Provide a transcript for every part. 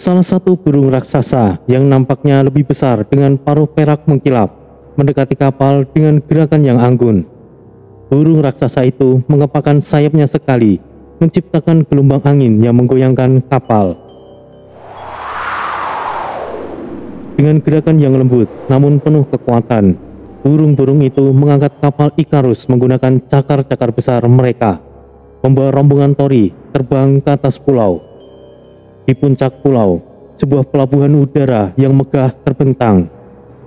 Salah satu burung raksasa yang nampaknya lebih besar dengan paruh perak mengkilap mendekati kapal dengan gerakan yang anggun. Burung raksasa itu mengepakkan sayapnya sekali, menciptakan gelombang angin yang menggoyangkan kapal. Dengan gerakan yang lembut namun penuh kekuatan, burung-burung itu mengangkat kapal Ikarus menggunakan cakar-cakar besar mereka, membawa rombongan Tori terbang ke atas pulau. Di puncak pulau, sebuah pelabuhan udara yang megah terbentang,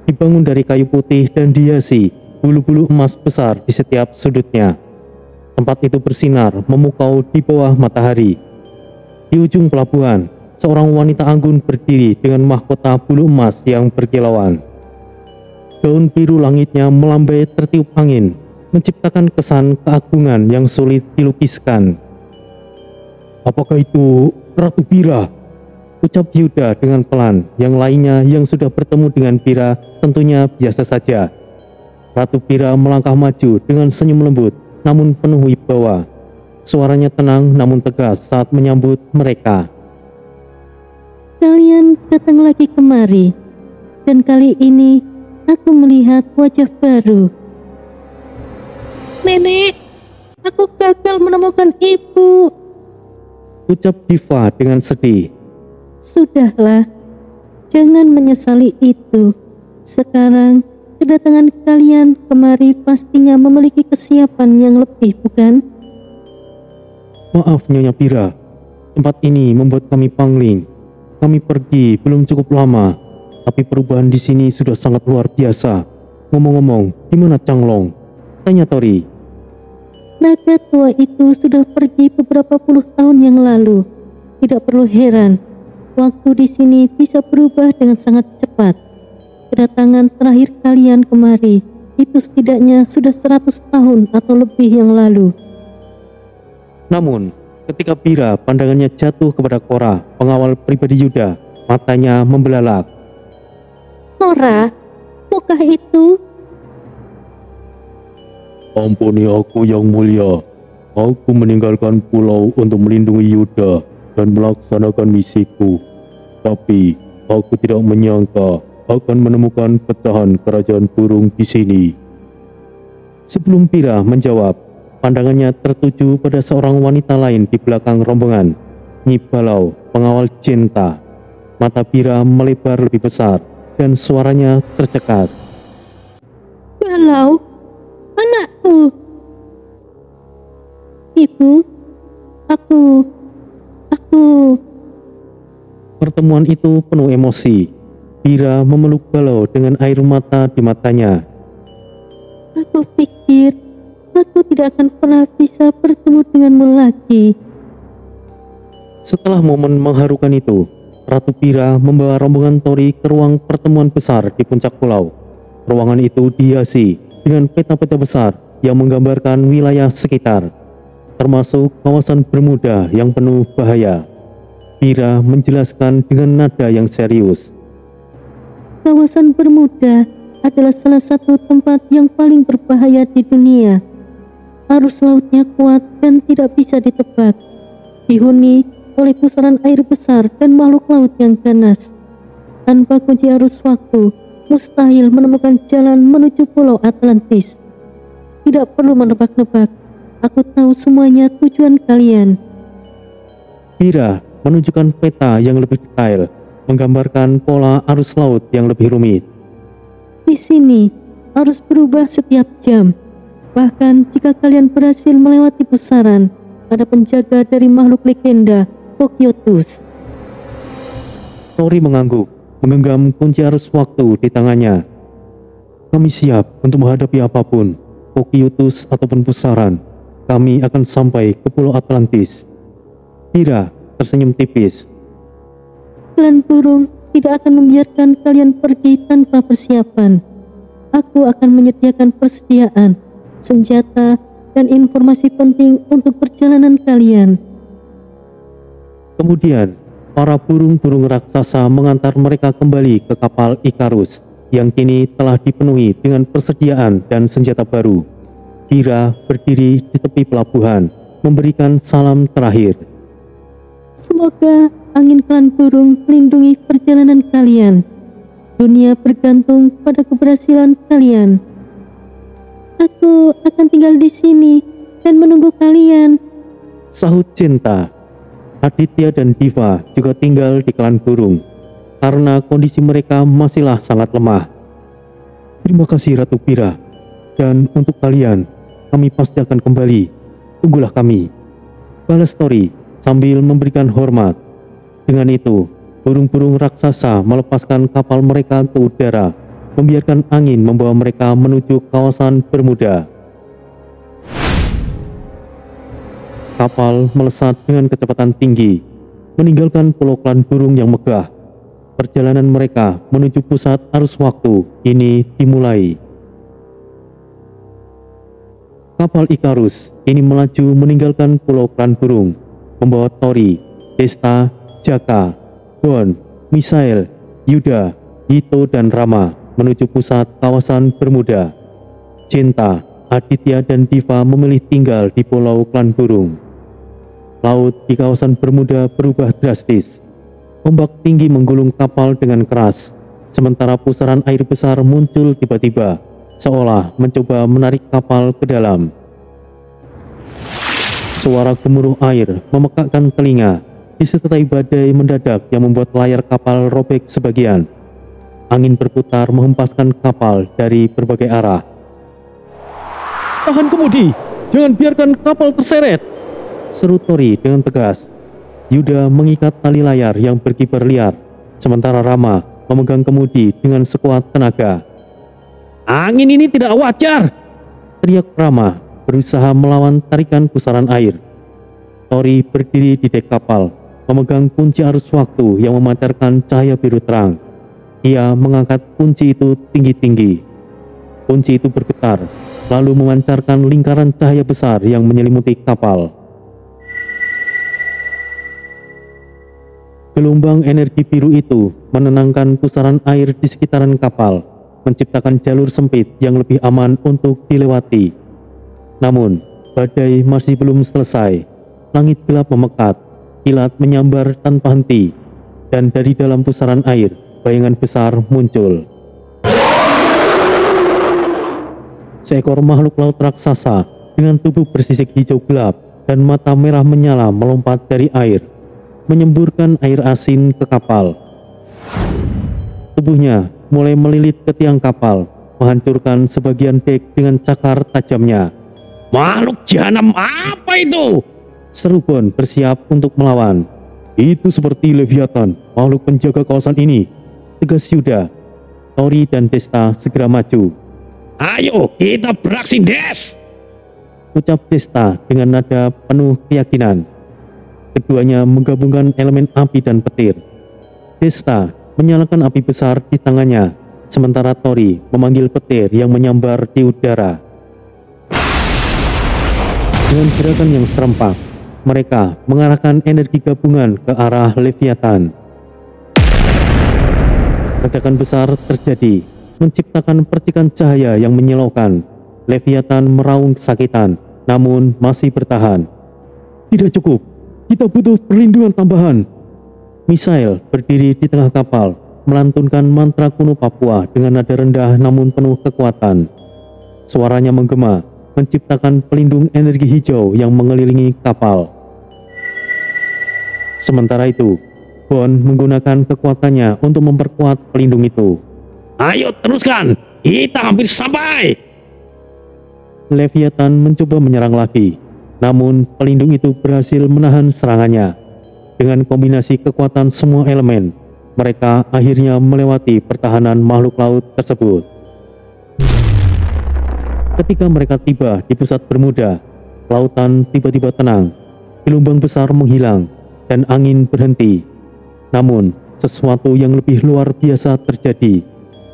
dibangun dari kayu putih dan dihiasi bulu-bulu emas besar di setiap sudutnya. Tempat itu bersinar memukau di bawah matahari. Di ujung pelabuhan, seorang wanita anggun berdiri dengan mahkota bulu emas yang berkilauan. Daun biru langitnya melambai tertiup angin, menciptakan kesan keagungan yang sulit dilukiskan. "Apakah itu Ratu Bira?" ucap Yuda dengan pelan. Yang lainnya yang sudah bertemu dengan Bira tentunya biasa saja. Ratu Bira melangkah maju dengan senyum lembut namun penuh wibawa. Suaranya tenang namun tegas saat menyambut mereka. "Kalian datang lagi kemari, dan kali ini aku melihat wajah baru. Nenek, aku gagal menemukan ibu," ucap Diva dengan sedih. "Sudahlah, jangan menyesali itu. Sekarang kedatangan kalian kemari pastinya memiliki kesiapan yang lebih, bukan?" "Maaf Nyonya Bira, tempat ini membuat kami pangling. Kami pergi belum cukup lama, tapi perubahan di sini sudah sangat luar biasa. Ngomong-ngomong, di mana Changlong?" tanya Tori. "Naga tua itu sudah pergi beberapa puluh tahun yang lalu. Tidak perlu heran, waktu di sini bisa berubah dengan sangat cepat. Kedatangan terakhir kalian kemari itu setidaknya sudah 100 tahun atau lebih yang lalu." Namun, ketika Bira pandangannya jatuh kepada Korra, pengawal pribadi Yuda, matanya membelalak. "Nora, bukankah itu?" "Ampuni aku yang mulia. Aku meninggalkan pulau untuk melindungi Yuda dan melaksanakan misiku. Tapi aku tidak menyangka akan menemukan pecahan kerajaan burung di sini." Sebelum Bira menjawab, pandangannya tertuju pada seorang wanita lain di belakang rombongan, Nyi Balau, pengawal Jinta. Mata Bira melebar lebih besar dan suaranya tercekat. "Balau, anakku. Ibu, aku. Pertemuan itu penuh emosi. Bira memeluk Balau dengan air mata di matanya. "Aku pikir aku tidak akan pernah bisa bertemu denganmu lagi." Setelah momen mengharukan itu, Ratu Bira membawa rombongan Tori ke ruang pertemuan besar di puncak pulau. Ruangan itu dihiasi dengan peta-peta besar yang menggambarkan wilayah sekitar, termasuk kawasan Bermuda yang penuh bahaya. Bira menjelaskan dengan nada yang serius. "Kawasan Bermuda adalah salah satu tempat yang paling berbahaya di dunia. Arus lautnya kuat dan tidak bisa ditebak. Dihuni oleh pusaran air besar dan makhluk laut yang ganas. Tanpa kunci arus waktu, mustahil menemukan jalan menuju pulau Atlantis. Tidak perlu menebak-nebak, aku tahu semuanya tujuan kalian." Bira menunjukkan peta yang lebih detail, menggambarkan pola arus laut yang lebih rumit. "Di sini, arus berubah setiap jam. Bahkan jika kalian berhasil melewati pusaran, ada penjaga dari makhluk legenda, Kokyotus." Tori mengangguk, menggenggam kunci arus waktu di tangannya. "Kami siap untuk menghadapi apapun, Kokyotus ataupun pusaran. Kami akan sampai ke Pulau Atlantis." Bira tersenyum tipis. "Klan burung tidak akan membiarkan kalian pergi tanpa persiapan. Aku akan menyediakan persediaan, senjata, dan informasi penting untuk perjalanan kalian." Kemudian, para burung-burung raksasa mengantar mereka kembali ke kapal Ikarus yang kini telah dipenuhi dengan persediaan dan senjata baru. Bira berdiri di tepi pelabuhan, memberikan salam terakhir. Semoga angin klan burung melindungi perjalanan kalian. Dunia bergantung pada keberhasilan kalian. Aku akan tinggal di sini dan menunggu kalian, sahut Cinta. Aditya dan Diva juga tinggal di klan burung karena kondisi mereka masihlah sangat lemah. Terima kasih Ratu Pira, dan untuk kalian, kami pasti akan kembali. Tunggulah kami, balas Tori sambil memberikan hormat. Dengan itu, burung-burung raksasa melepaskan kapal mereka ke udara, membiarkan angin membawa mereka menuju kawasan Bermuda. Kapal melesat dengan kecepatan tinggi, meninggalkan pulau klan burung yang megah. Perjalanan mereka menuju pusat arus waktu ini dimulai. Kapal Ikarus ini melaju meninggalkan pulau klan burung, membawa Tori, Desta, Jaka, Bon, Misael, Yuda, Yito, dan Rama menuju pusat kawasan Bermuda. Cinta, Aditya, dan Diva memilih tinggal di pulau klan burung. Laut di kawasan Bermuda berubah drastis. Ombak tinggi menggulung kapal dengan keras, sementara pusaran air besar muncul tiba-tiba, seolah mencoba menarik kapal ke dalam. Suara gemuruh air memekakkan telinga, disertai badai mendadak yang membuat layar kapal robek sebagian. Angin berputar menghempaskan kapal dari berbagai arah. "Tahan kemudi, jangan biarkan kapal terseret!" seru Tori dengan tegas. Yuda mengikat tali layar yang berkibar liar, sementara Rama memegang kemudi dengan sekuat tenaga. "Angin ini tidak wajar!" teriak Rama, berusaha melawan tarikan pusaran air. Tori berdiri di dek kapal, memegang kunci arus waktu yang memancarkan cahaya biru terang. Ia mengangkat kunci itu tinggi-tinggi. Kunci itu bergetar, lalu memancarkan lingkaran cahaya besar yang menyelimuti kapal. Gelombang energi biru itu menenangkan pusaran air di sekitaran kapal, menciptakan jalur sempit yang lebih aman untuk dilewati. Namun, badai masih belum selesai. Langit gelap memekat, kilat menyambar tanpa henti, dan dari dalam pusaran air, bayangan besar muncul. Seekor makhluk laut raksasa dengan tubuh bersisik hijau gelap dan mata merah menyala melompat dari air, menyemburkan air asin ke kapal. Tubuhnya mulai melilit ke tiang kapal, menghancurkan sebagian dek dengan cakar tajamnya. "Makhluk jahanam apa itu?" seru Bon bersiap untuk melawan. "Itu seperti Leviathan, makhluk penjaga kawasan ini," tegas Yuda. Tori dan Desta segera maju. "Ayo kita beraksi, Des!" ucap Desta dengan nada penuh keyakinan. Keduanya menggabungkan elemen api dan petir. Desta menyalakan api besar di tangannya, sementara Tori memanggil petir yang menyambar di udara. Dengan gerakan yang serempak, mereka mengarahkan energi gabungan ke arah Leviathan. Ledakan besar terjadi, menciptakan percikan cahaya yang menyilaukan. Leviathan meraung kesakitan, namun masih bertahan. "Tidak cukup, kita butuh perlindungan tambahan." Misael berdiri di tengah kapal, melantunkan mantra kuno Papua dengan nada rendah namun penuh kekuatan. Suaranya menggema, menciptakan pelindung energi hijau yang mengelilingi kapal. Sementara itu, Bon menggunakan kekuatannya untuk memperkuat pelindung itu. "Ayo teruskan, kita hampir sampai!" Leviathan mencoba menyerang lagi, namun pelindung itu berhasil menahan serangannya. Dengan kombinasi kekuatan semua elemen, mereka akhirnya melewati pertahanan makhluk laut tersebut. Ketika mereka tiba di pusat Bermuda, lautan tiba-tiba tenang, gelombang besar menghilang, dan angin berhenti. Namun, sesuatu yang lebih luar biasa terjadi.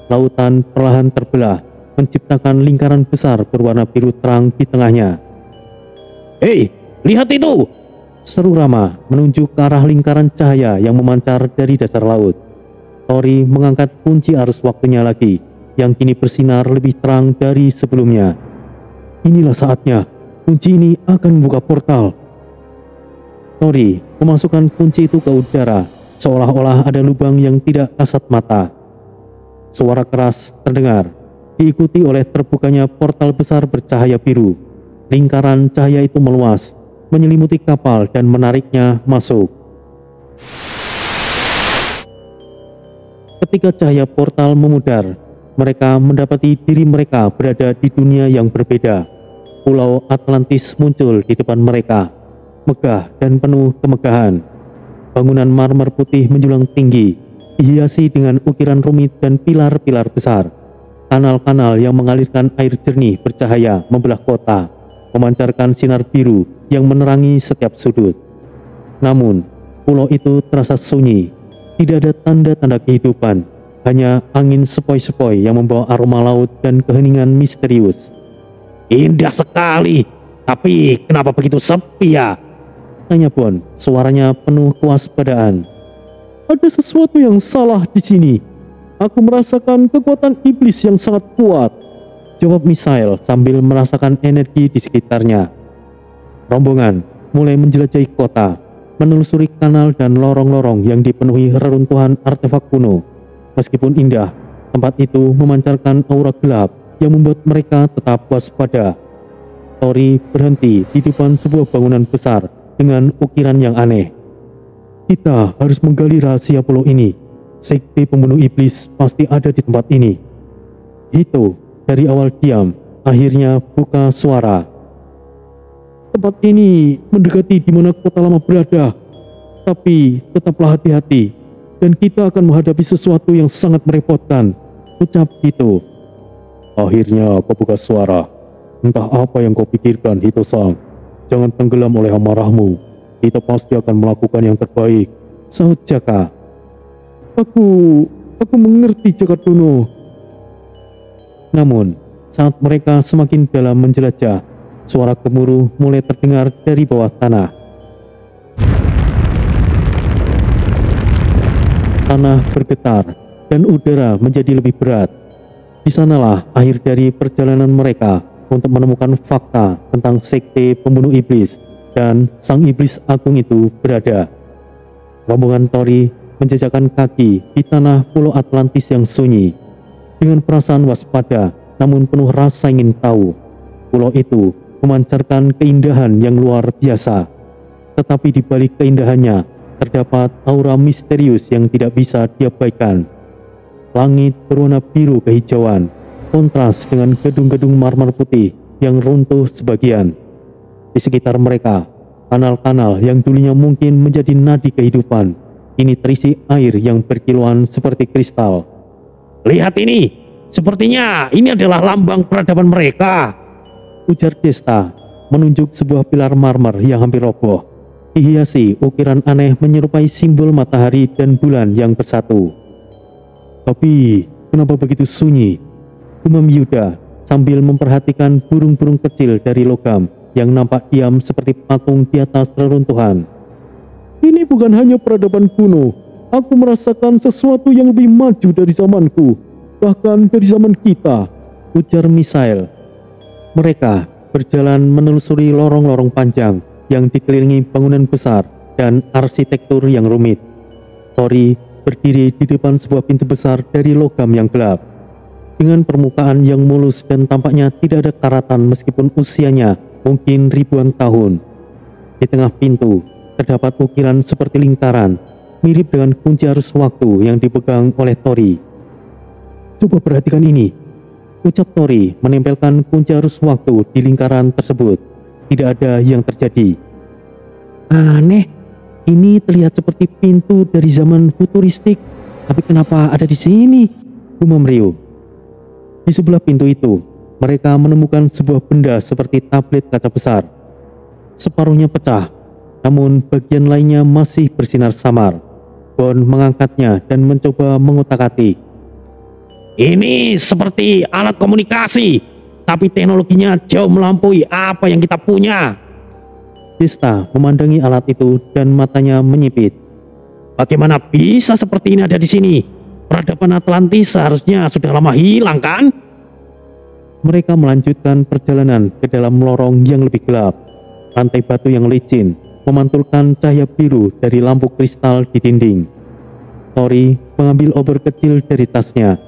Lautan perlahan terbelah, menciptakan lingkaran besar berwarna biru terang di tengahnya. "Hei, lihat itu!" seru Rama menunjuk ke arah lingkaran cahaya yang memancar dari dasar laut. Tori mengangkat kunci arus waktunya lagi, yang kini bersinar lebih terang dari sebelumnya. "Inilah saatnya, kunci ini akan membuka portal." Tori memasukkan kunci itu ke udara, seolah-olah ada lubang yang tidak kasat mata. Suara keras terdengar, diikuti oleh terbukanya portal besar bercahaya biru. Lingkaran cahaya itu meluas, menyelimuti kapal dan menariknya masuk. Ketika cahaya portal memudar, mereka mendapati diri mereka berada di dunia yang berbeda. Pulau Atlantis muncul di depan mereka, megah dan penuh kemegahan. Bangunan marmer putih menjulang tinggi, dihiasi dengan ukiran rumit dan pilar-pilar besar. Kanal-kanal yang mengalirkan air jernih bercahaya membelah kota, memancarkan sinar biru yang menerangi setiap sudut. Namun, pulau itu terasa sunyi, tidak ada tanda-tanda kehidupan, hanya angin sepoi-sepoi yang membawa aroma laut dan keheningan misterius. "Indah sekali, tapi kenapa begitu sepi ya?" tanya Bond, suaranya penuh kewaspadaan. "Ada sesuatu yang salah di sini. Aku merasakan kekuatan iblis yang sangat kuat," jawab Misael sambil merasakan energi di sekitarnya. Rombongan mulai menjelajahi kota, menelusuri kanal dan lorong-lorong yang dipenuhi reruntuhan artefak kuno. Meskipun indah, tempat itu memancarkan aura gelap yang membuat mereka tetap waspada. Tori berhenti di depan sebuah bangunan besar dengan ukiran yang aneh. "Kita harus menggali rahasia pulau ini. Sekte pembunuh iblis pasti ada di tempat ini." Itu dari awal diam, akhirnya buka suara. "Tempat ini mendekati di mana kota lama berada. Tapi tetaplah hati-hati, dan kita akan menghadapi sesuatu yang sangat merepotkan," ucap Hito. "Akhirnya kau buka suara. Entah apa yang kau pikirkan, Hito-san. Jangan tenggelam oleh amarahmu. Kita pasti akan melakukan yang terbaik," sahut Jaka. Aku mengerti, Jaka Dono." Namun, saat mereka semakin dalam menjelajah, suara gemuruh mulai terdengar dari bawah tanah. Tanah bergetar dan udara menjadi lebih berat. Di sanalah akhir dari perjalanan mereka untuk menemukan fakta tentang sekte pembunuh iblis dan sang iblis agung itu berada. Rombongan Tori menjejakkan kaki di tanah pulau Atlantis yang sunyi. Dengan perasaan waspada namun penuh rasa ingin tahu, pulau itu memancarkan keindahan yang luar biasa. Tetapi di balik keindahannya terdapat aura misterius yang tidak bisa diabaikan. Langit berwarna biru kehijauan, kontras dengan gedung-gedung marmer putih yang runtuh sebagian. Di sekitar mereka, kanal-kanal yang dulunya mungkin menjadi nadi kehidupan, kini terisi air yang berkilauan seperti kristal. "Lihat ini, sepertinya ini adalah lambang peradaban mereka," ujar Desta, menunjuk sebuah pilar marmer yang hampir roboh, dihiasi ukiran aneh menyerupai simbol matahari dan bulan yang bersatu. "Tapi kenapa begitu sunyi?" gumam Yuda sambil memperhatikan burung-burung kecil dari logam yang nampak diam seperti patung di atas reruntuhan. "Ini bukan hanya peradaban kuno. Aku merasakan sesuatu yang lebih maju dari zamanku, bahkan dari zaman kita," ujar Misael. Mereka berjalan menelusuri lorong-lorong panjang yang dikelilingi bangunan besar dan arsitektur yang rumit. Tori berdiri di depan sebuah pintu besar dari logam yang gelap. Dengan permukaan yang mulus dan tampaknya tidak ada karatan meskipun usianya mungkin ribuan tahun. Di tengah pintu terdapat ukiran seperti lingkaran, mirip dengan kunci arus waktu yang dipegang oleh Tori. "Coba perhatikan ini," ucap Tori menempelkan kunci arus waktu di lingkaran tersebut. Tidak ada yang terjadi. "Aneh, ini terlihat seperti pintu dari zaman futuristik, tapi kenapa ada di sini?" gumam Ryo. Di sebelah pintu itu, mereka menemukan sebuah benda seperti tablet kaca besar. Separuhnya pecah, namun bagian lainnya masih bersinar samar. Bond mengangkatnya dan mencoba mengotak-atik. "Ini seperti alat komunikasi, tapi teknologinya jauh melampaui apa yang kita punya." Desta memandangi alat itu dan matanya menyipit. "Bagaimana bisa seperti ini ada di sini? Peradaban Atlantis seharusnya sudah lama hilang, kan?" Mereka melanjutkan perjalanan ke dalam lorong yang lebih gelap. Lantai batu yang licin memantulkan cahaya biru dari lampu kristal di dinding. Tori mengambil obor kecil dari tasnya,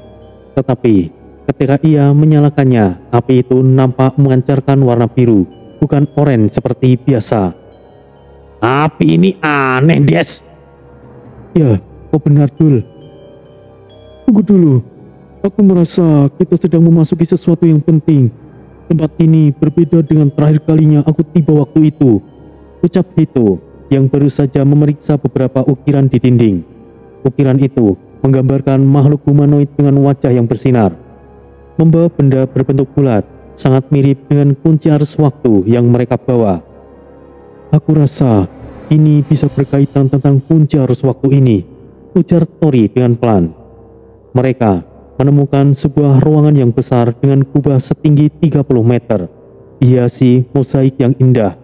tetapi ketika ia menyalakannya, api itu nampak memancarkan warna biru, bukan oranye seperti biasa. Api ini aneh, Des. Ya, kau benar, Dul. Tunggu dulu. Aku merasa kita sedang memasuki sesuatu yang penting. Tempat ini berbeda dengan terakhir kalinya aku tiba waktu itu, ucap Hito yang baru saja memeriksa beberapa ukiran di dinding. Ukiran itu menggambarkan makhluk humanoid dengan wajah yang bersinar, membawa benda berbentuk bulat, sangat mirip dengan kunci arus waktu yang mereka bawa. Aku rasa ini bisa berkaitan tentang kunci arus waktu ini, ujar Tori dengan pelan. Mereka menemukan sebuah ruangan yang besar dengan kubah setinggi 30 meter, dihiasi mozaik yang indah.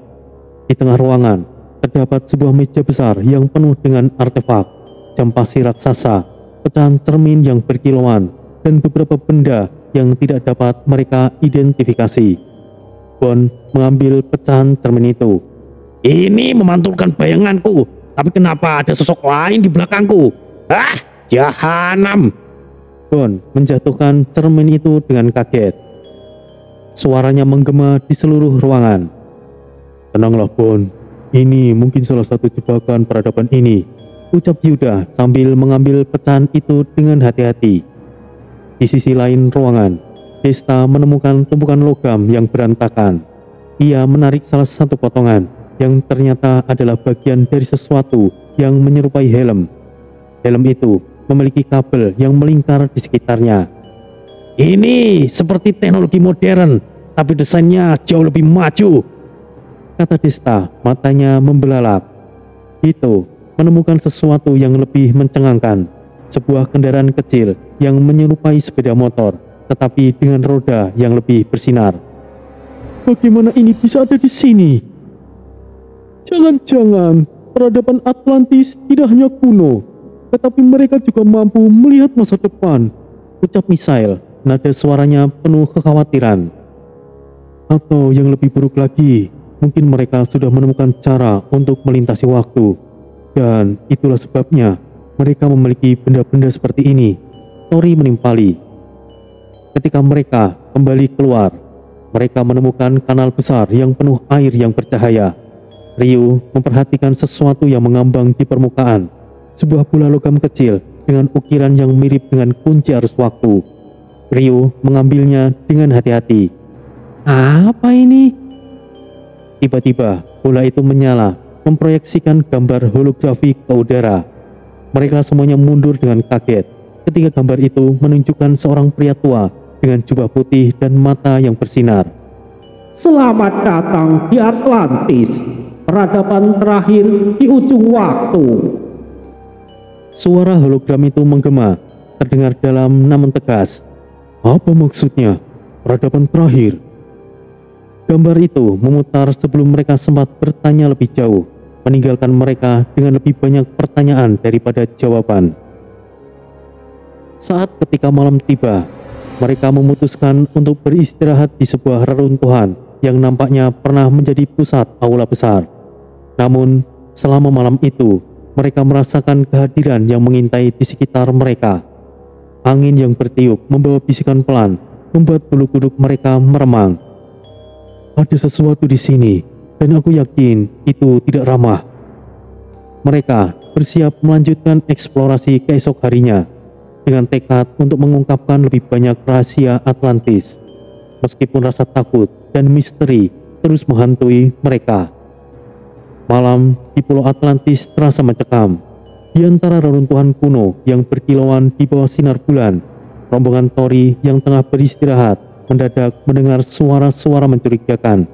Di tengah ruangan terdapat sebuah meja besar yang penuh dengan artefak, jam pasir raksasa, pecahan cermin yang berkilauan, dan beberapa benda yang tidak dapat mereka identifikasi. Bon mengambil pecahan cermin itu. Ini memantulkan bayanganku, tapi kenapa ada sosok lain di belakangku? Ah, jahanam! Bon menjatuhkan cermin itu dengan kaget. Suaranya menggema di seluruh ruangan. Tenanglah, Bon. Ini mungkin salah satu jebakan peradaban ini, ucap Yuda sambil mengambil pecahan itu dengan hati-hati. Di sisi lain ruangan, Desta menemukan tumpukan logam yang berantakan. Ia menarik salah satu potongan yang ternyata adalah bagian dari sesuatu yang menyerupai helm. Helm itu memiliki kabel yang melingkar di sekitarnya. Ini seperti teknologi modern, tapi desainnya jauh lebih maju, kata Desta, matanya membelalak. Hito menemukan sesuatu yang lebih mencengangkan, sebuah kendaraan kecil yang menyerupai sepeda motor, tetapi dengan roda yang lebih bersinar. Bagaimana ini bisa ada di sini? Jangan-jangan peradaban Atlantis tidak hanya kuno, tetapi mereka juga mampu melihat masa depan, ucap Misael, nada suaranya penuh kekhawatiran. Atau yang lebih buruk lagi, mungkin mereka sudah menemukan cara untuk melintasi waktu, dan itulah sebabnya mereka memiliki benda-benda seperti ini, Tori menimpali. Ketika mereka kembali keluar, mereka menemukan kanal besar yang penuh air yang bercahaya. Ryu memperhatikan sesuatu yang mengambang di permukaan, sebuah bola logam kecil dengan ukiran yang mirip dengan kunci arus waktu. Ryu mengambilnya dengan hati-hati. Apa ini? Tiba-tiba bola itu menyala, memproyeksikan gambar holografi ke udara. Mereka semuanya mundur dengan kaget ketika gambar itu menunjukkan seorang pria tua dengan jubah putih dan mata yang bersinar. Selamat datang di Atlantis, peradaban terakhir di ujung waktu. Suara hologram itu menggema, terdengar dalam namun tegas. Apa maksudnya? Peradaban terakhir? Gambar itu memutar sebelum mereka sempat bertanya lebih jauh, meninggalkan mereka dengan lebih banyak pertanyaan daripada jawaban. Saat ketika malam tiba, mereka memutuskan untuk beristirahat di sebuah reruntuhan yang nampaknya pernah menjadi pusat aula besar. Namun, selama malam itu, mereka merasakan kehadiran yang mengintai di sekitar mereka. Angin yang bertiup membawa bisikan pelan, membuat bulu kuduk mereka meremang. Ada sesuatu di sini, dan aku yakin itu tidak ramah. Mereka bersiap melanjutkan eksplorasi keesok harinya, dengan tekad untuk mengungkapkan lebih banyak rahasia Atlantis, meskipun rasa takut dan misteri terus menghantui mereka. Malam di Pulau Atlantis terasa mencekam. Di antara reruntuhan kuno yang berkilauan di bawah sinar bulan, rombongan Tori yang tengah beristirahat mendadak mendengar suara-suara mencurigakan,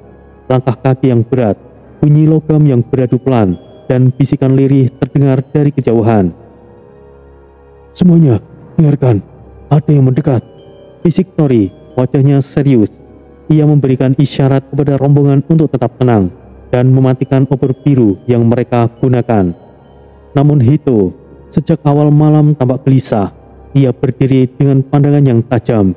langkah kaki yang berat, bunyi logam yang beradu pelan, dan bisikan lirih terdengar dari kejauhan. Semuanya, dengarkan, ada yang mendekat, bisik Tori, wajahnya serius. Ia memberikan isyarat kepada rombongan untuk tetap tenang dan mematikan obor biru yang mereka gunakan. Namun Hito, sejak awal malam tampak gelisah. Ia berdiri dengan pandangan yang tajam.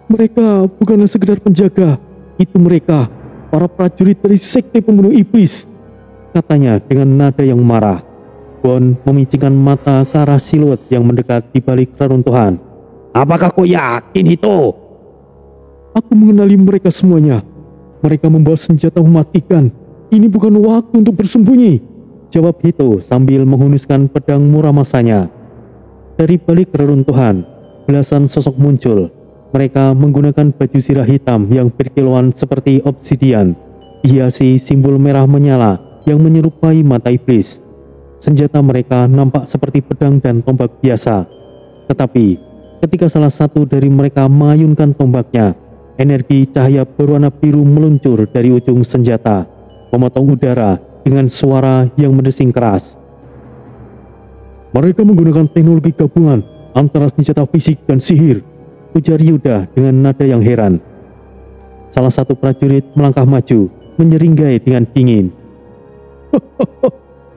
Mereka bukanlah sekedar penjaga, itu mereka, para prajurit dari sekte pembunuh iblis, katanya dengan nada yang marah. Bon memicingkan mata ke arah siluet yang mendekat di balik reruntuhan. Apakah kau yakin itu? Aku mengenali mereka semuanya. Mereka membawa senjata mematikan. Ini bukan waktu untuk bersembunyi, jawab Hito sambil menghunuskan pedang Muramasanya. Dari balik reruntuhan, belasan sosok muncul. Mereka menggunakan baju sirah hitam yang berkilauan seperti obsidian, dihiasi simbol merah menyala yang menyerupai mata iblis. Senjata mereka nampak seperti pedang dan tombak biasa. Tetapi, ketika salah satu dari mereka mengayunkan tombaknya, energi cahaya berwarna biru meluncur dari ujung senjata, memotong udara dengan suara yang mendesing keras. Mereka menggunakan teknologi gabungan antara senjata fisik dan sihir, ujar Yuda dengan nada yang heran. Salah satu prajurit melangkah maju, menyeringai dengan dingin.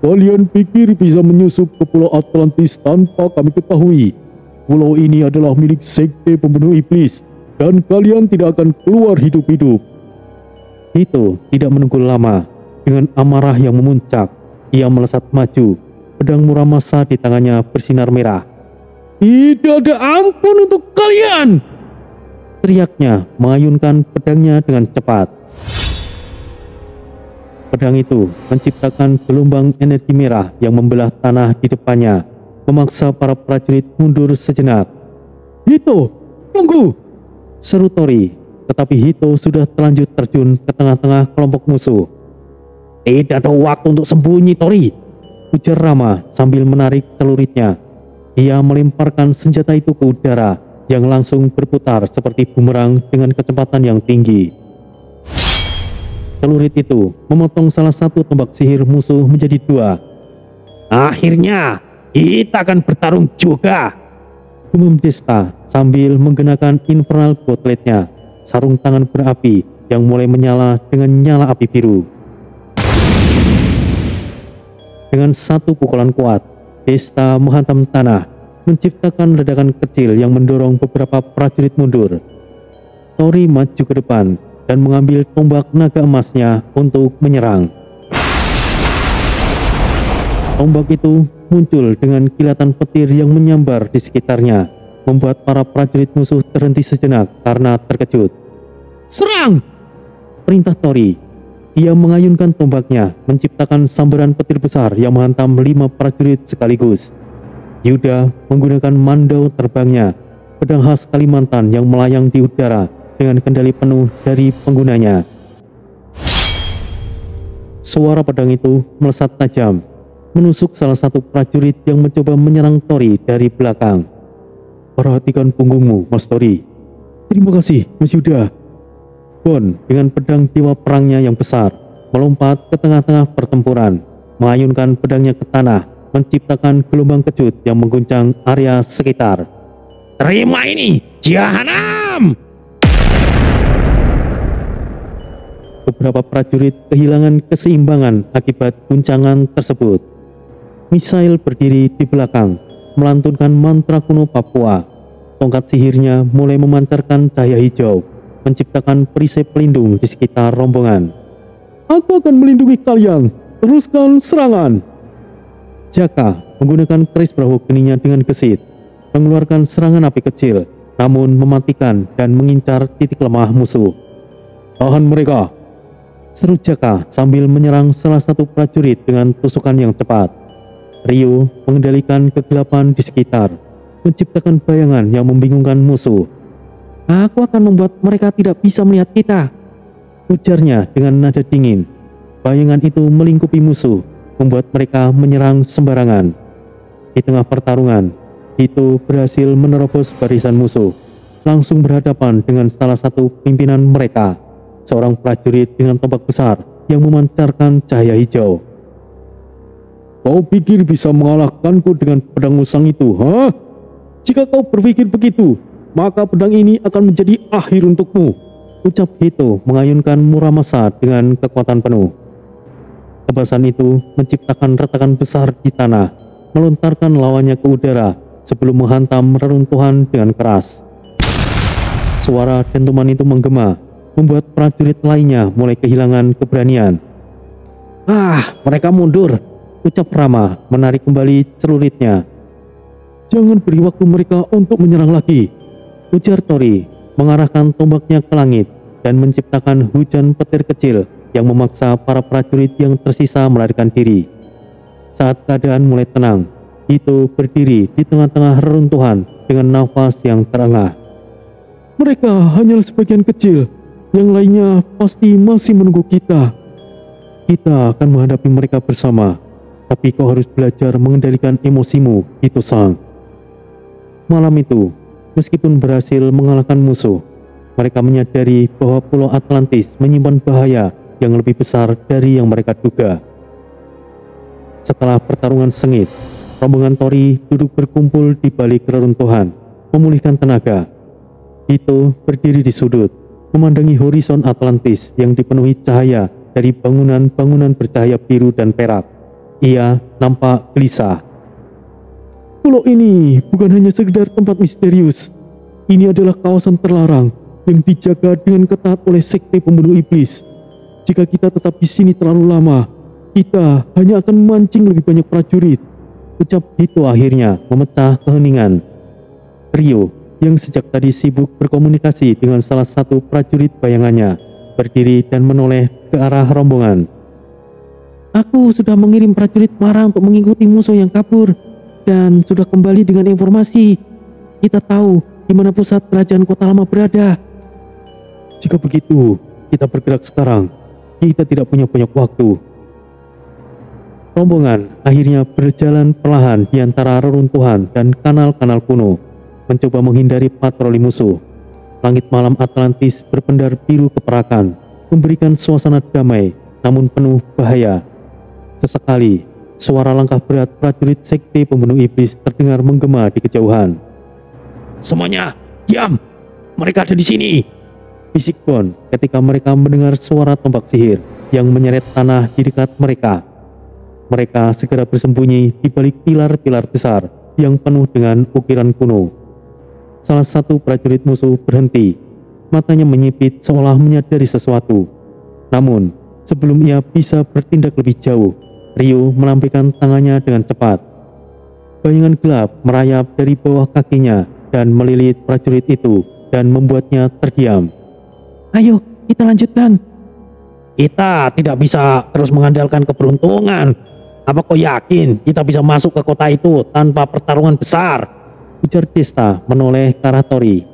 Kalian pikir bisa menyusup ke Pulau Atlantis tanpa kami ketahui? Pulau ini adalah milik sekte pembunuh iblis, dan kalian tidak akan keluar hidup-hidup. Hito tidak menunggu lama. Dengan amarah yang memuncak, ia melesat maju. Pedang Muramasa di tangannya bersinar merah. Tidak ada ampun untuk kalian! Teriaknya mengayunkan pedangnya dengan cepat. Pedang itu menciptakan gelombang energi merah yang membelah tanah di depannya, memaksa para prajurit mundur sejenak. Hito, tunggu! Seru Tori, tetapi Hito sudah terlanjur terjun ke tengah-tengah kelompok musuh. Tidak ada waktu untuk sembunyi, Tori, ujar Rama sambil menarik celuritnya. Ia melemparkan senjata itu ke udara yang langsung berputar seperti bumerang dengan kecepatan yang tinggi. Celurit itu memotong salah satu tombak sihir musuh menjadi dua. Akhirnya kita akan bertarung juga, gumam Desta sambil menggunakan infernal gauntletnya, sarung tangan berapi yang mulai menyala dengan nyala api biru. Dengan satu pukulan kuat, Desta menghantam tanah, menciptakan ledakan kecil yang mendorong beberapa prajurit mundur. Tori maju ke depan dan mengambil tombak naga emasnya untuk menyerang. Tombak itu muncul dengan kilatan petir yang menyambar di sekitarnya, membuat para prajurit musuh terhenti sejenak karena terkejut. Serang! Perintah Tori. Ia mengayunkan tombaknya, menciptakan sambaran petir besar yang menghantam 5 prajurit sekaligus. Yuda menggunakan mandau terbangnya, pedang khas Kalimantan yang melayang di udara dengan kendali penuh dari penggunanya. Suara pedang itu melesat tajam, menusuk salah satu prajurit yang mencoba menyerang Tori dari belakang. Perhatikan punggungmu, Mas Tori. Terima kasih, Mas Yuda. Bon dengan pedang dewa perangnya yang besar melompat ke tengah-tengah pertempuran, mengayunkan pedangnya ke tanah, menciptakan gelombang kejut yang mengguncang area sekitar. Terima ini, Jahanam! Beberapa prajurit kehilangan keseimbangan akibat guncangan tersebut. Misail berdiri di belakang, melantunkan mantra kuno Papua. Tongkat sihirnya mulai memancarkan cahaya hijau, menciptakan perisai pelindung di sekitar rombongan. Aku akan melindungi kalian, teruskan serangan. Jaka menggunakan keris perahu geninya dengan gesit, mengeluarkan serangan api kecil, namun mematikan dan mengincar titik lemah musuh. Tahan mereka, seru Jaka sambil menyerang salah satu prajurit dengan tusukan yang cepat. Ryu mengendalikan kegelapan di sekitar, menciptakan bayangan yang membingungkan musuh. Aku akan membuat mereka tidak bisa melihat kita, ujarnya dengan nada dingin. Bayangan itu melingkupi musuh, membuat mereka menyerang sembarangan. Di tengah pertarungan, Hito berhasil menerobos barisan musuh, langsung berhadapan dengan salah satu pimpinan mereka, seorang prajurit dengan tombak besar yang memancarkan cahaya hijau. Kau pikir bisa mengalahkanku dengan pedang musang itu, ha? Jika kau berpikir begitu, maka pedang ini akan menjadi akhir untukmu, ucap Hito mengayunkan Muramasa dengan kekuatan penuh. Tebasan itu menciptakan retakan besar di tanah, melontarkan lawannya ke udara sebelum menghantam reruntuhan dengan keras. Suara dentuman itu menggema, membuat prajurit lainnya mulai kehilangan keberanian. Mereka mundur, ucap Rama menarik kembali celuritnya. Jangan beri waktu mereka untuk menyerang lagi, ujar Tori mengarahkan tombaknya ke langit dan menciptakan hujan petir kecil yang memaksa para prajurit yang tersisa melarikan diri. Saat keadaan mulai tenang, Ito berdiri di tengah-tengah reruntuhan dengan nafas yang terengah. Mereka hanyalah sebagian kecil, yang lainnya pasti masih menunggu kita. Kita akan menghadapi mereka bersama, tapi kau harus belajar mengendalikan emosimu, Ito-san. Malam itu, meskipun berhasil mengalahkan musuh, mereka menyadari bahwa Pulau Atlantis menyimpan bahaya yang lebih besar dari yang mereka duga. Setelah pertarungan sengit, rombongan Tori duduk berkumpul di balik reruntuhan, memulihkan tenaga. Ito berdiri di sudut, memandangi horizon Atlantis yang dipenuhi cahaya dari bangunan-bangunan bercahaya biru dan perak. Ia nampak gelisah. Pulau ini bukan hanya sekedar tempat misterius. Ini adalah kawasan terlarang yang dijaga dengan ketat oleh sekte pembunuh iblis. Jika kita tetap di sini terlalu lama, kita hanya akan memancing lebih banyak prajurit, ucap Ito akhirnya memecah keheningan. Rio, yang sejak tadi sibuk berkomunikasi dengan salah satu prajurit bayangannya, berdiri dan menoleh ke arah rombongan. Aku sudah mengirim prajurit Mara untuk mengikuti musuh yang kabur, dan sudah kembali dengan informasi. Kita tahu di mana pusat kerajaan kota lama berada. Jika begitu, kita bergerak sekarang. Kita tidak punya banyak waktu. Rombongan akhirnya berjalan perlahan di antara reruntuhan dan kanal-kanal kuno, mencoba menghindari patroli musuh. Langit malam Atlantis berpendar biru keperakan, memberikan suasana damai namun penuh bahaya. Sesekali, suara langkah berat prajurit sekte pembunuh iblis terdengar menggema di kejauhan. Semuanya, diam! Mereka ada di sini! Bisik Bon ketika mereka mendengar suara tombak sihir yang menyeret tanah di dekat mereka. Mereka segera bersembunyi di balik pilar-pilar besar yang penuh dengan ukiran kuno. Salah satu prajurit musuh berhenti, matanya menyipit seolah menyadari sesuatu. Namun, sebelum ia bisa bertindak lebih jauh, Rio melambaikan tangannya dengan cepat. Bayangan gelap merayap dari bawah kakinya dan melilit prajurit itu dan membuatnya terdiam. Ayo, kita lanjutkan. Kita tidak bisa terus mengandalkan keberuntungan. Apa kau yakin kita bisa masuk ke kota itu tanpa pertarungan besar? Ujar Desta menoleh ke arah Tori.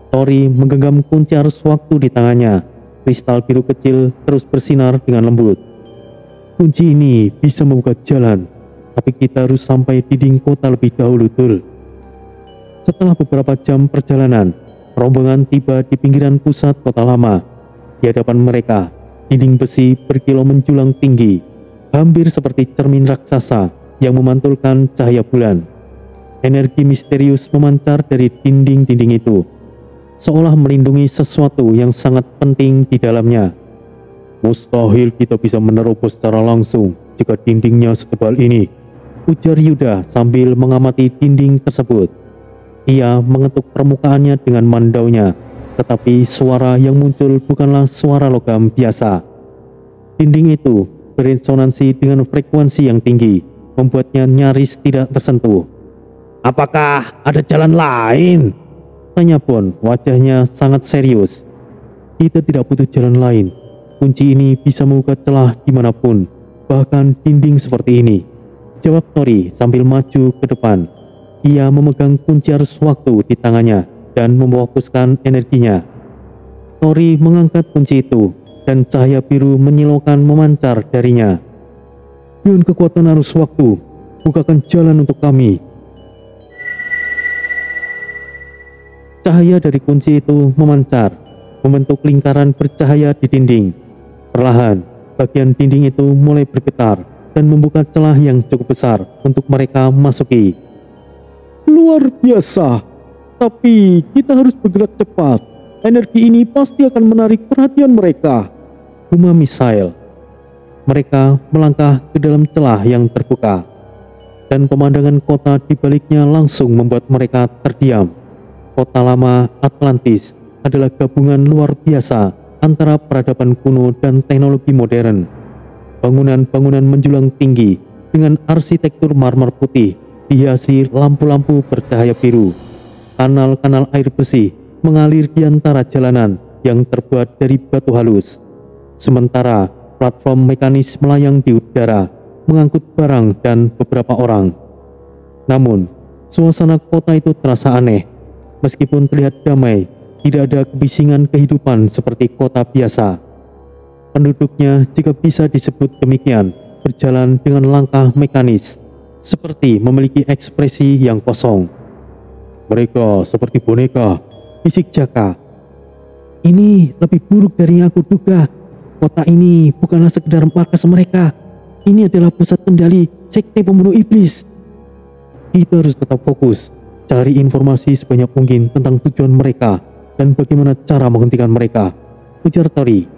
Tori menggenggam kunci arus waktu di tangannya. Kristal biru kecil terus bersinar dengan lembut. Kunci ini bisa membuka jalan, tapi kita harus sampai di dinding kota lebih dahulu, Dul. Setelah beberapa jam perjalanan, rombongan tiba di pinggiran pusat kota lama. Di hadapan mereka, dinding besi berkilau menjulang tinggi, hampir seperti cermin raksasa yang memantulkan cahaya bulan. Energi misterius memancar dari dinding-dinding itu, seolah melindungi sesuatu yang sangat penting di dalamnya. Mustahil kita bisa menerobos secara langsung jika dindingnya setebal ini, ujar Yuda sambil mengamati dinding tersebut. Ia mengetuk permukaannya dengan mandaunya, tetapi suara yang muncul bukanlah suara logam biasa. Dinding itu beresonansi dengan frekuensi yang tinggi, membuatnya nyaris tidak tersentuh. Apakah ada jalan lain? Tanya Bon, wajahnya sangat serius. Kita tidak butuh jalan lain. Kunci ini bisa membuka celah dimanapun, bahkan dinding seperti ini, jawab Tori sambil maju ke depan. Ia memegang kunci arus waktu di tangannya dan memfokuskan energinya. Tori mengangkat kunci itu dan cahaya biru menyilaukan memancar darinya. Dengan kekuatan arus waktu, bukakan jalan untuk kami. Cahaya dari kunci itu memancar, membentuk lingkaran bercahaya di dinding. Perlahan, bagian dinding itu mulai bergetar dan membuka celah yang cukup besar untuk mereka masuki. Luar biasa, tapi kita harus bergerak cepat. Energi ini pasti akan menarik perhatian mereka, gumam Misael. Mereka melangkah ke dalam celah yang terbuka, dan pemandangan kota di baliknya langsung membuat mereka terdiam. Kota lama Atlantis adalah gabungan luar biasa antara peradaban kuno dan teknologi modern. Bangunan-bangunan menjulang tinggi dengan arsitektur marmer putih dihiasi lampu-lampu bercahaya biru. Kanal-kanal air bersih mengalir di antara jalanan yang terbuat dari batu halus. Sementara platform mekanis melayang di udara mengangkut barang dan beberapa orang. Namun, suasana kota itu terasa aneh. Meskipun terlihat damai, tidak ada kebisingan kehidupan seperti kota biasa. Penduduknya, jika bisa disebut demikian, berjalan dengan langkah mekanis, seperti memiliki ekspresi yang kosong. Mereka seperti boneka, bisik Jaka. Ini lebih buruk dari yang aku duga. Kota ini bukanlah sekedar markas mereka. Ini adalah pusat kendali sekte pembunuh iblis. Kita harus tetap fokus, cari informasi sebanyak mungkin tentang tujuan mereka dan bagaimana cara menghentikan mereka, ujar Tori.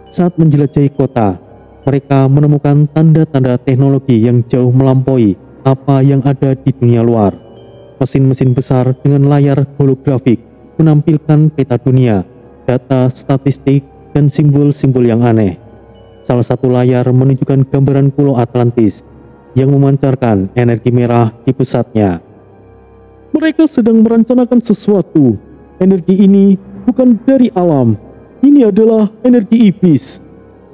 Saat menjelajahi kota, mereka menemukan tanda-tanda teknologi yang jauh melampaui apa yang ada di dunia luar. Mesin-mesin besar dengan layar holografik menampilkan peta dunia, data statistik, dan simbol-simbol yang aneh. Salah satu layar menunjukkan gambaran pulau Atlantis yang memancarkan energi merah di pusatnya. Mereka sedang merencanakan sesuatu. Energi ini bukan dari alam. Ini adalah energi iblis,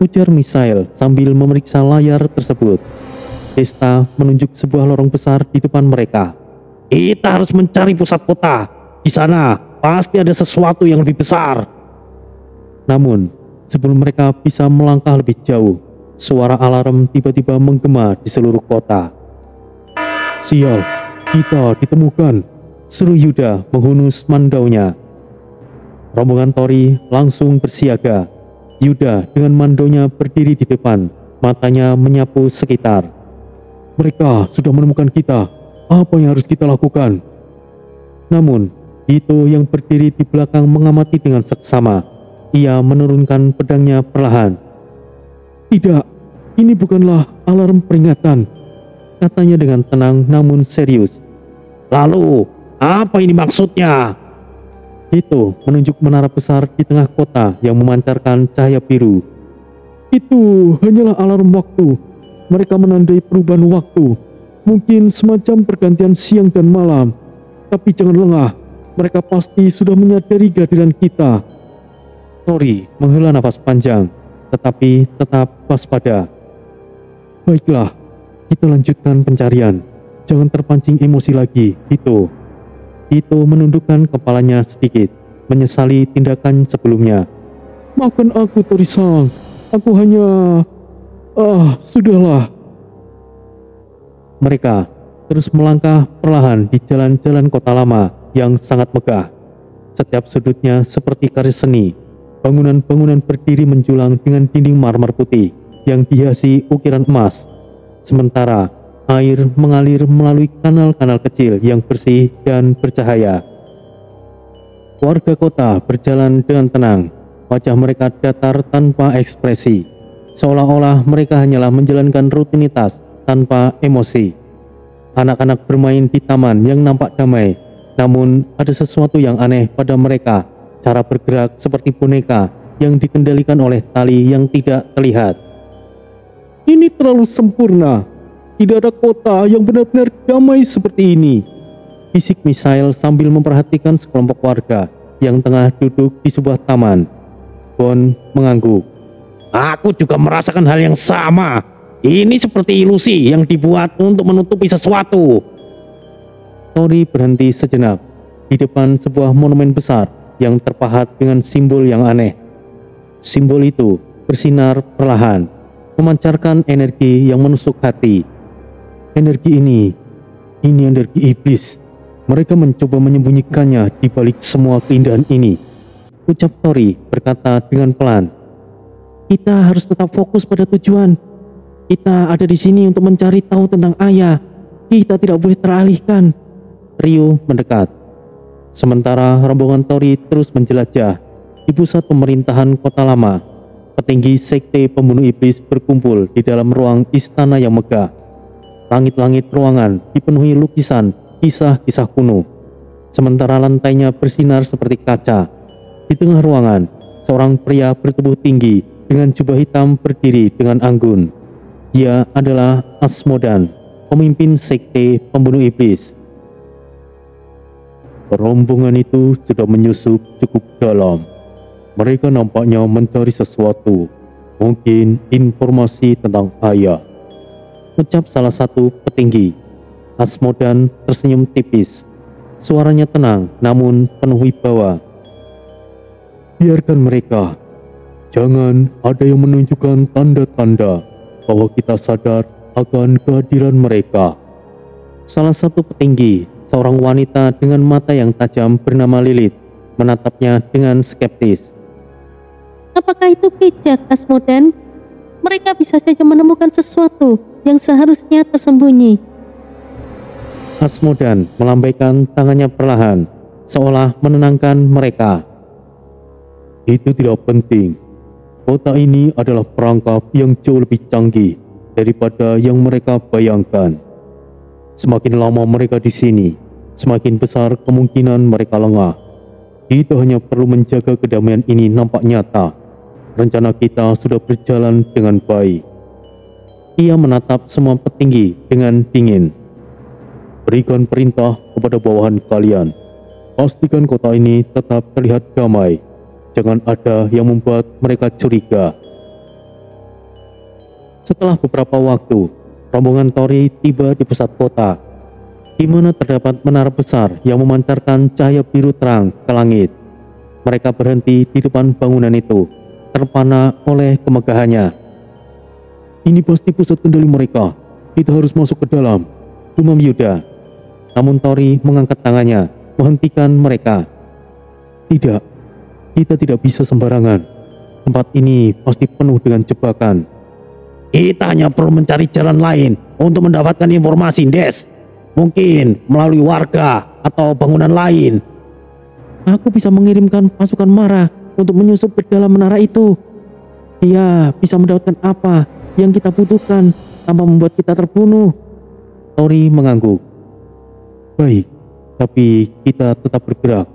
ujar Misael sambil memeriksa layar tersebut. Desta menunjuk sebuah lorong besar di depan mereka. Kita harus mencari pusat kota. Di sana pasti ada sesuatu yang lebih besar. Namun, sebelum mereka bisa melangkah lebih jauh, suara alarm tiba-tiba menggema di seluruh kota. Sial, kita ditemukan, seru Yuda menghunus mandaunya. Rombongan Tori langsung bersiaga. Yuda dengan mandaunya berdiri di depan, matanya menyapu sekitar. Mereka sudah menemukan kita. Apa yang harus kita lakukan? Namun, Ito yang berdiri di belakang mengamati dengan seksama. Ia menurunkan pedangnya perlahan. Tidak, ini bukanlah alarm peringatan, katanya dengan tenang namun serius. Lalu, apa ini maksudnya? Itu menunjuk menara besar di tengah kota yang memancarkan cahaya biru. Itu hanyalah alarm waktu. Mereka menandai perubahan waktu. Mungkin semacam pergantian siang dan malam. Tapi jangan lengah, mereka pasti sudah menyadari kehadiran kita. Tori menghela nafas panjang, tetapi tetap waspada. Baiklah, kita lanjutkan pencarian. Jangan terpancing emosi lagi, Ito. Ito menundukkan kepalanya sedikit, menyesali tindakan sebelumnya. Maafkan aku, Tori-san. Aku hanya... sudahlah. Mereka terus melangkah perlahan di jalan-jalan kota lama yang sangat megah. Setiap sudutnya seperti karya seni. Bangunan-bangunan berdiri menjulang dengan dinding marmer putih yang dihiasi ukiran emas. Sementara air mengalir melalui kanal-kanal kecil yang bersih dan bercahaya. Warga kota berjalan dengan tenang. Wajah mereka datar tanpa ekspresi, seolah-olah mereka hanyalah menjalankan rutinitas tanpa emosi. Anak-anak bermain di taman yang nampak damai, namun ada sesuatu yang aneh pada mereka. Cara bergerak seperti boneka yang dikendalikan oleh tali yang tidak terlihat. Ini terlalu sempurna. Tidak ada kota yang benar-benar damai seperti ini, bisik Misael sambil memperhatikan sekelompok warga yang tengah duduk di sebuah taman. Bon mengangguk. Aku juga merasakan hal yang sama. Ini seperti ilusi yang dibuat untuk menutupi sesuatu. Tori berhenti sejenak di depan sebuah monumen besar yang terpahat dengan simbol yang aneh. Simbol itu bersinar perlahan, memancarkan energi yang menusuk hati. Energi ini energi iblis. Mereka mencoba menyembunyikannya di balik semua keindahan ini, ucap Tori berkata dengan pelan. Kita harus tetap fokus pada tujuan. Kita ada di sini untuk mencari tahu tentang ayah. Kita tidak boleh teralihkan. Ryu mendekat. Sementara rombongan Tori terus menjelajah di pusat pemerintahan kota lama. Petinggi sekte pembunuh iblis berkumpul di dalam ruang istana yang megah. Langit-langit ruangan dipenuhi lukisan kisah-kisah kuno. Sementara lantainya bersinar seperti kaca. Di tengah ruangan, seorang pria bertubuh tinggi dengan jubah hitam berdiri dengan anggun. Dia adalah Asmodan, pemimpin sekte pembunuh iblis. Rombongan itu sudah menyusup cukup dalam. Mereka nampaknya mencari sesuatu, mungkin informasi tentang ayah, ucap salah satu petinggi. Asmodan tersenyum tipis. Suaranya tenang namun penuh wibawa. Biarkan mereka. Jangan ada yang menunjukkan tanda-tanda bahwa kita sadar akan kehadiran mereka. Salah satu petinggi, seorang wanita dengan mata yang tajam bernama Lilith, menatapnya dengan skeptis. Apakah itu bijak, Asmodan? Mereka bisa saja menemukan sesuatu yang seharusnya tersembunyi. Asmodan melambaikan tangannya perlahan, seolah menenangkan mereka. Itu tidak penting. Kota ini adalah perangkap yang jauh lebih canggih daripada yang mereka bayangkan. Semakin lama mereka di sini, semakin besar kemungkinan mereka lengah. Kita hanya perlu menjaga kedamaian ini nampak nyata. Rencana kita sudah berjalan dengan baik. Ia menatap semua petinggi dengan dingin. Berikan perintah kepada bawahan kalian. Pastikan kota ini tetap terlihat damai. Jangan ada yang membuat mereka curiga. Setelah beberapa waktu, rombongan Tori tiba di pusat kota, di mana terdapat menara besar yang memancarkan cahaya biru terang ke langit. Mereka berhenti di depan bangunan itu, terpana oleh kemegahannya. Ini pasti pusat kendali mereka. Kita harus masuk ke dalam, gumam Yuda. Namun Tori mengangkat tangannya, menghentikan mereka. Tidak, kita tidak bisa sembarangan. Tempat ini pasti penuh dengan jebakan. Kita hanya perlu mencari jalan lain untuk mendapatkan informasi, Des. Mungkin melalui warga atau bangunan lain. Aku bisa mengirimkan pasukan Mara untuk menyusup ke dalam menara itu. Dia bisa mendapatkan apa yang kita butuhkan tanpa membuat kita terbunuh. Tori mengangguk. Baik, tapi kita tetap bergerak.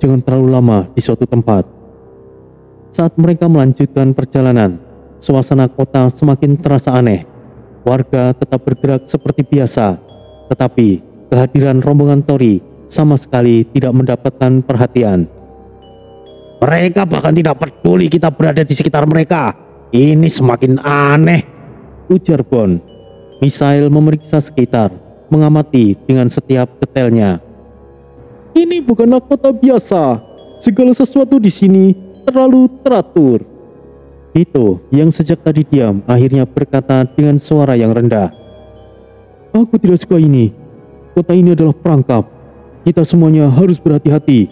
Jangan terlalu lama di suatu tempat. Saat mereka melanjutkan perjalanan, suasana kota semakin terasa aneh. Warga tetap bergerak seperti biasa, tetapi kehadiran rombongan Tori sama sekali tidak mendapatkan perhatian. Mereka bahkan tidak peduli kita berada di sekitar mereka. Ini semakin aneh, ujar Bon. Misail memeriksa sekitar, mengamati dengan setiap detailnya. Ini bukanlah kota biasa. Segala sesuatu di sini terlalu teratur. Itu yang sejak tadi diam akhirnya berkata dengan suara yang rendah. Aku tidak suka ini. Kota ini adalah perangkap. Kita semuanya harus berhati-hati.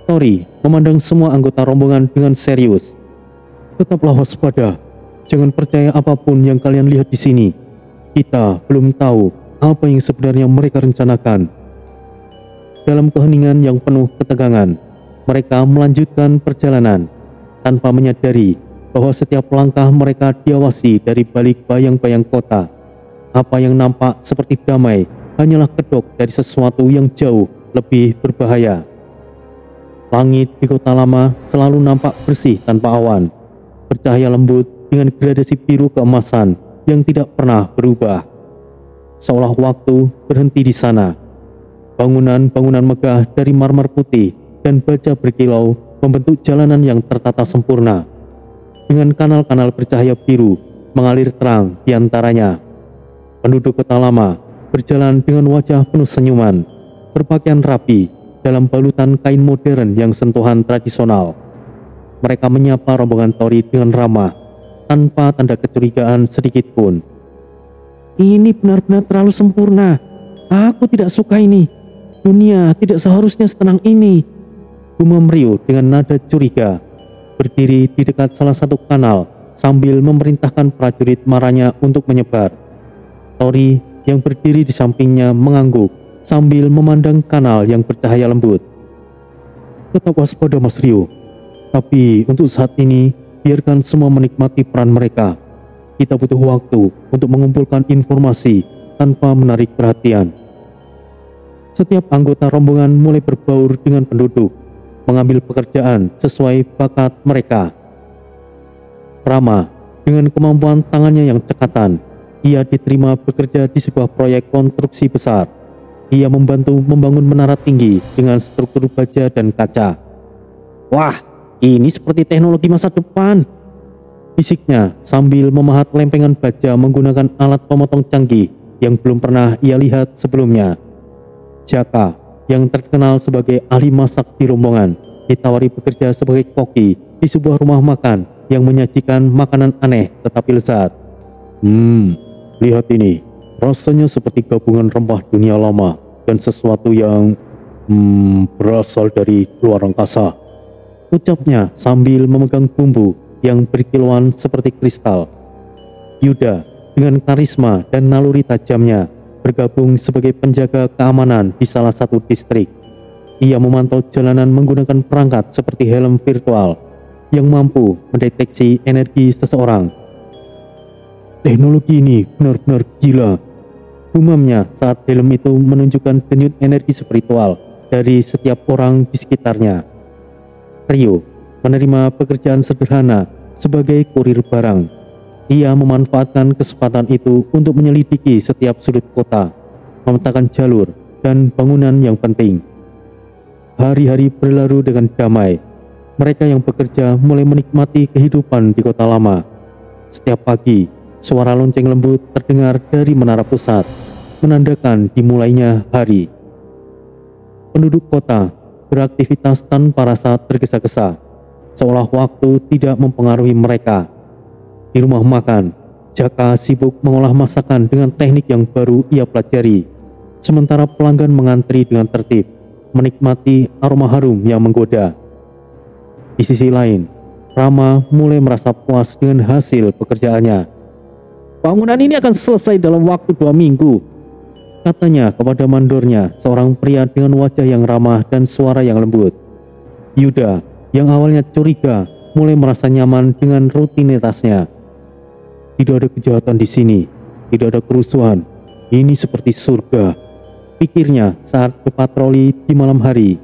Tori memandang semua anggota rombongan dengan serius. Tetaplah waspada. Jangan percaya apapun yang kalian lihat di sini. Kita belum tahu apa yang sebenarnya mereka rencanakan. Dalam keheningan yang penuh ketegangan, mereka melanjutkan perjalanan tanpa menyadari bahwa setiap langkah mereka diawasi dari balik bayang-bayang kota. Apa yang nampak seperti damai hanyalah kedok dari sesuatu yang jauh lebih berbahaya. Langit di kota lama selalu nampak bersih tanpa awan, bercahaya lembut dengan gradasi biru keemasan yang tidak pernah berubah. Seolah waktu berhenti di sana. Bangunan-bangunan megah dari marmer putih dan baja berkilau membentuk jalanan yang tertata sempurna. Dengan kanal-kanal bercahaya biru mengalir terang di antaranya. Penduduk kota lama berjalan dengan wajah penuh senyuman, berpakaian rapi dalam balutan kain modern yang sentuhan tradisional. Mereka menyapa rombongan Tori dengan ramah, tanpa tanda kecurigaan sedikit pun. Ini benar-benar terlalu sempurna. Aku tidak suka ini. Dunia tidak seharusnya setenang ini. Gumam Ryu dengan nada curiga, berdiri di dekat salah satu kanal sambil memerintahkan prajurit maranya untuk menyebar. Tori yang berdiri di sampingnya mengangguk sambil memandang kanal yang bercahaya lembut. Tetap waspada Mas Ryu. Tapi untuk saat ini, biarkan semua menikmati peran mereka. Kita butuh waktu untuk mengumpulkan informasi tanpa menarik perhatian. Setiap anggota rombongan mulai berbaur dengan penduduk, mengambil pekerjaan sesuai bakat mereka. Rama, dengan kemampuan tangannya yang cekatan, ia diterima bekerja di sebuah proyek konstruksi besar. Ia membantu membangun menara tinggi dengan struktur baja dan kaca. "Wah, ini seperti teknologi masa depan," bisiknya sambil memahat lempengan baja menggunakan alat pemotong canggih yang belum pernah ia lihat sebelumnya. Jaka, yang terkenal sebagai ahli masak di rombongan, ditawari bekerja sebagai koki di sebuah rumah makan yang menyajikan makanan aneh tetapi lezat. Lihat ini, rasanya seperti gabungan rempah dunia lama dan sesuatu yang berasal dari luar angkasa, ucapnya sambil memegang bumbu yang berkilauan seperti kristal. Yuda, dengan karisma dan naluri tajamnya, bergabung sebagai penjaga keamanan di salah satu distrik. Ia memantau jalanan menggunakan perangkat seperti helm virtual yang mampu mendeteksi energi seseorang. "Teknologi ini benar-benar gila," gumamnya saat helm itu menunjukkan denyut energi spiritual dari setiap orang di sekitarnya. Rio menerima pekerjaan sederhana sebagai kurir barang. Ia memanfaatkan kesempatan itu untuk menyelidiki setiap sudut kota, memetakan jalur dan bangunan yang penting. Hari-hari berlalu dengan damai. Mereka yang bekerja mulai menikmati kehidupan di kota lama. Setiap pagi, suara lonceng lembut terdengar dari menara pusat, menandakan dimulainya hari. Penduduk kota beraktivitas tanpa rasa tergesa-gesa, seolah waktu tidak mempengaruhi mereka. Di rumah makan, Jaka sibuk mengolah masakan dengan teknik yang baru ia pelajari, sementara pelanggan mengantri dengan tertib, menikmati aroma harum yang menggoda. Di sisi lain, Rama mulai merasa puas dengan hasil pekerjaannya. "Bangunan ini akan selesai dalam waktu 2 minggu," katanya kepada mandornya, seorang pria dengan wajah yang ramah dan suara yang lembut. Yuda, yang awalnya curiga, mulai merasa nyaman dengan rutinitasnya. "Tidak ada kejahatan di sini, tidak ada kerusuhan. Ini seperti surga," pikirnya saat berpatroli di malam hari.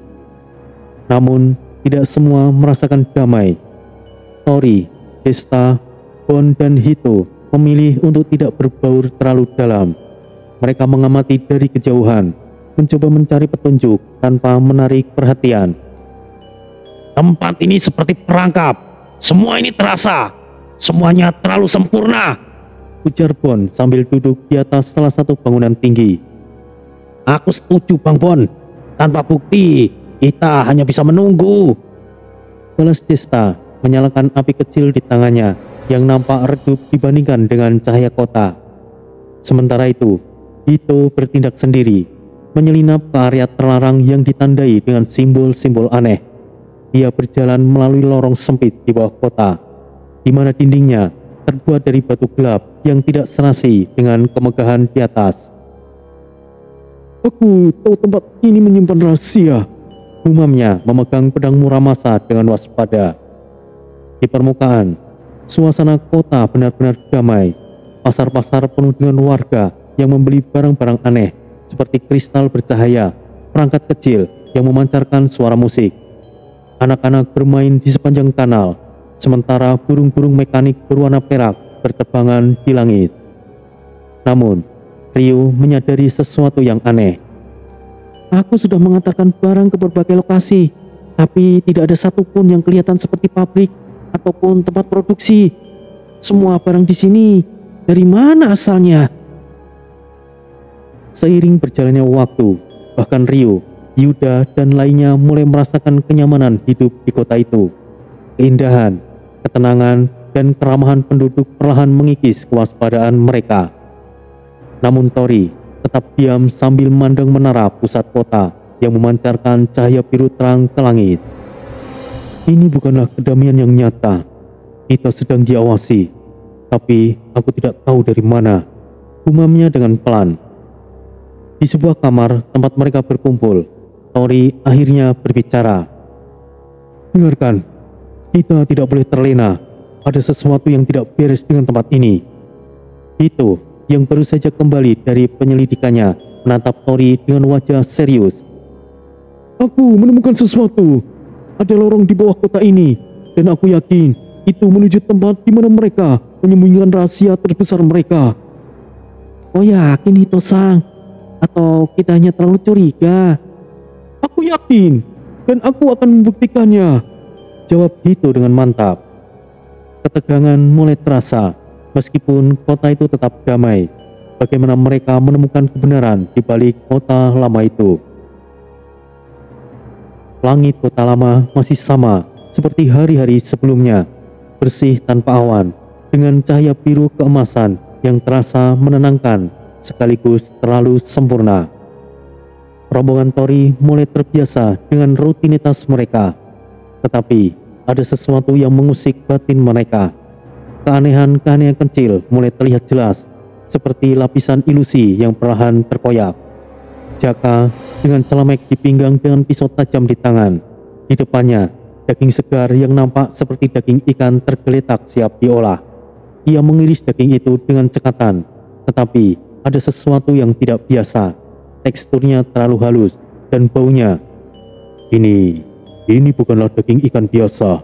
Namun, tidak semua merasakan damai. Tori, Desta, Bon, dan Hito memilih untuk tidak berbaur terlalu dalam. Mereka mengamati dari kejauhan, mencoba mencari petunjuk tanpa menarik perhatian. "Tempat ini seperti perangkap. Semua ini terasa. Semuanya terlalu sempurna," ujar Bon sambil duduk di atas salah satu bangunan tinggi. "Aku setuju, Bang Bon. Tanpa bukti, kita hanya bisa menunggu," balas Desta, menyalakan api kecil di tangannya yang nampak redup dibandingkan dengan cahaya kota. Sementara itu, Hito bertindak sendiri, menyelinap ke area terlarang yang ditandai dengan simbol-simbol aneh. Ia berjalan melalui lorong sempit di bawah kota, di mana dindingnya terbuat dari batu gelap yang tidak serasi dengan kemegahan di atas. "Aku tahu tempat ini menyimpan rahasia," gumamnya memegang pedang Muramasa dengan waspada. Di permukaan, suasana kota benar-benar damai. Pasar-pasar penuh dengan warga yang membeli barang-barang aneh seperti kristal bercahaya, perangkat kecil yang memancarkan suara musik. Anak-anak bermain di sepanjang kanal, sementara burung-burung mekanik berwarna perak berterbangan di langit. Namun, Rio menyadari sesuatu yang aneh. "Aku sudah mengantarkan barang ke berbagai lokasi, tapi tidak ada satupun yang kelihatan seperti pabrik ataupun tempat produksi. Semua barang di sini, dari mana asalnya?" Seiring berjalannya waktu, bahkan Rio, Yuda, dan lainnya mulai merasakan kenyamanan hidup di kota itu. Keindahan, ketenangan, dan keramahan penduduk perlahan mengikis kewaspadaan mereka. Namun Tori tetap diam sambil memandang menara pusat kota yang memancarkan cahaya biru terang ke langit. "Ini bukanlah kedamaian yang nyata. Kita sedang diawasi, tapi aku tidak tahu dari mana," gumamnya dengan pelan. Di sebuah kamar tempat mereka berkumpul, Tori akhirnya berbicara. "Dengarkan, kita tidak boleh terlena. Ada sesuatu yang tidak beres dengan tempat ini." Itu yang baru saja kembali dari penyelidikannya menatap Tori dengan wajah serius. "Aku menemukan sesuatu. Ada lorong di bawah kota ini, dan aku yakin Itu menuju tempat di mana mereka menyembunyikan rahasia terbesar mereka. Oh yakin itu Sang? Atau kita hanya terlalu curiga? Aku yakin, dan aku akan membuktikannya, jawab Hito dengan mantap. Ketegangan mulai terasa, meskipun kota itu tetap damai. Bagaimana mereka menemukan kebenaran di balik kota lama itu? Langit kota lama masih sama seperti hari-hari sebelumnya, bersih tanpa awan, dengan cahaya biru keemasan yang terasa menenangkan sekaligus terlalu sempurna. Rombongan Tori mulai terbiasa dengan rutinitas mereka, tetapi ada sesuatu yang mengusik batin mereka. Keanehan-keanehan kecil mulai terlihat jelas, seperti lapisan ilusi yang perlahan terkoyak. Jaka dengan celemek di pinggang dengan pisau tajam di tangan. Di depannya, daging segar yang nampak seperti daging ikan tergeletak siap diolah. Ia mengiris daging itu dengan cekatan, tetapi ada sesuatu yang tidak biasa. Teksturnya terlalu halus dan baunya. Ini bukanlah daging ikan biasa,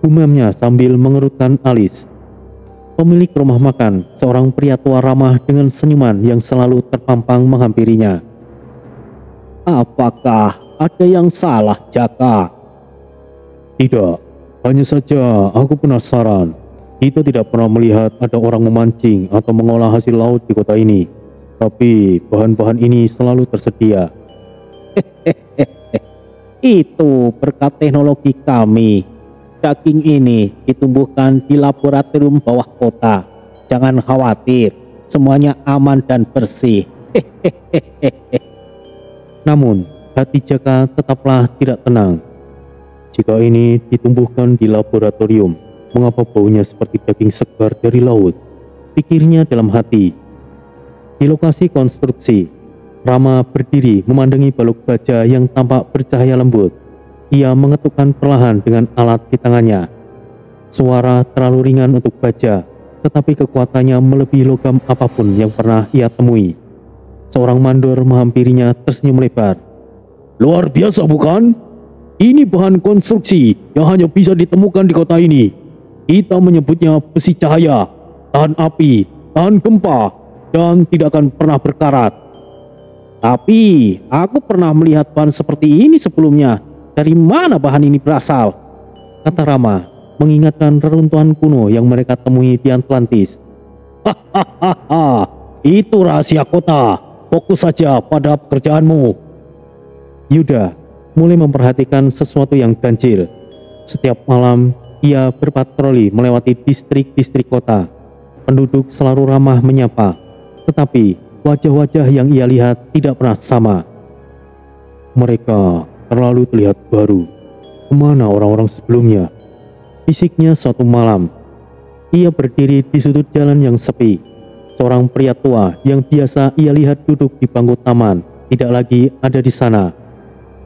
gumamnya sambil mengerutkan alis. Pemilik rumah makan, seorang pria tua ramah dengan senyuman yang selalu terpampang menghampirinya. Apakah ada yang salah, Jaka? Tidak, hanya saja aku penasaran. Kita tidak pernah melihat ada orang memancing atau mengolah hasil laut di kota ini. Tapi bahan-bahan ini selalu tersedia. Itu berkat teknologi kami. Daging ini ditumbuhkan di laboratorium bawah kota. Jangan khawatir, semuanya aman dan bersih. Namun, hati Jaka tetaplah tidak tenang. Jika ini ditumbuhkan di laboratorium, mengapa baunya seperti daging segar dari laut? Pikirnya dalam hati. Di lokasi konstruksi, Rama berdiri memandangi balok baja yang tampak bercahaya lembut. Ia mengetukkan perlahan dengan alat di tangannya. Suara terlalu ringan untuk baja, tetapi kekuatannya melebihi logam apapun yang pernah ia temui. Seorang mandor menghampirinya tersenyum lebar. Luar biasa bukan? Ini bahan konstruksi yang hanya bisa ditemukan di kota ini. Kita menyebutnya besi cahaya, tahan api, tahan gempa, dan tidak akan pernah berkarat. Tapi aku pernah melihat bahan seperti ini sebelumnya. Dari mana bahan ini berasal? Kata Rama, mengingatkan reruntuhan kuno yang mereka temui di Atlantis. Hahaha, itu rahasia kota. Fokus saja pada pekerjaanmu. Yuda mulai memperhatikan sesuatu yang ganjil. Setiap malam, ia berpatroli melewati distrik-distrik kota. Penduduk selalu ramah menyapa, tetapi wajah-wajah yang ia lihat tidak pernah sama. Mereka terlalu terlihat baru. Kemana orang-orang sebelumnya? Bisiknya suatu malam. Ia berdiri di sudut jalan yang sepi. Seorang pria tua yang biasa ia lihat duduk di bangku taman tidak lagi ada di sana.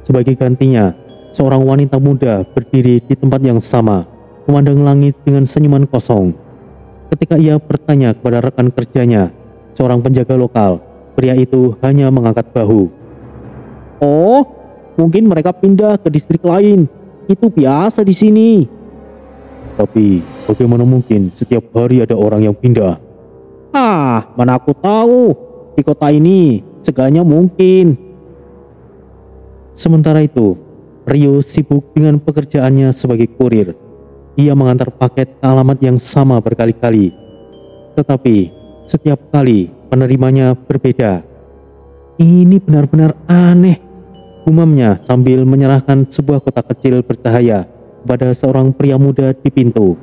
Sebagai gantinya, seorang wanita muda berdiri di tempat yang sama, memandang langit dengan senyuman kosong. Ketika ia bertanya kepada rekan kerjanya, seorang penjaga lokal, pria itu hanya mengangkat bahu. Oh, mungkin mereka pindah ke distrik lain. Itu biasa di sini. Tapi bagaimana mungkin setiap hari ada orang yang pindah? Mana aku tahu. Di kota ini segalanya mungkin. Sementara itu, Rio sibuk dengan pekerjaannya sebagai kurir. Ia mengantar paket ke alamat yang sama berkali-kali. Tetapi setiap kali penerimanya berbeda. Ini benar-benar aneh, gumamnya sambil menyerahkan sebuah kotak kecil bercahaya kepada seorang pria muda di pintu.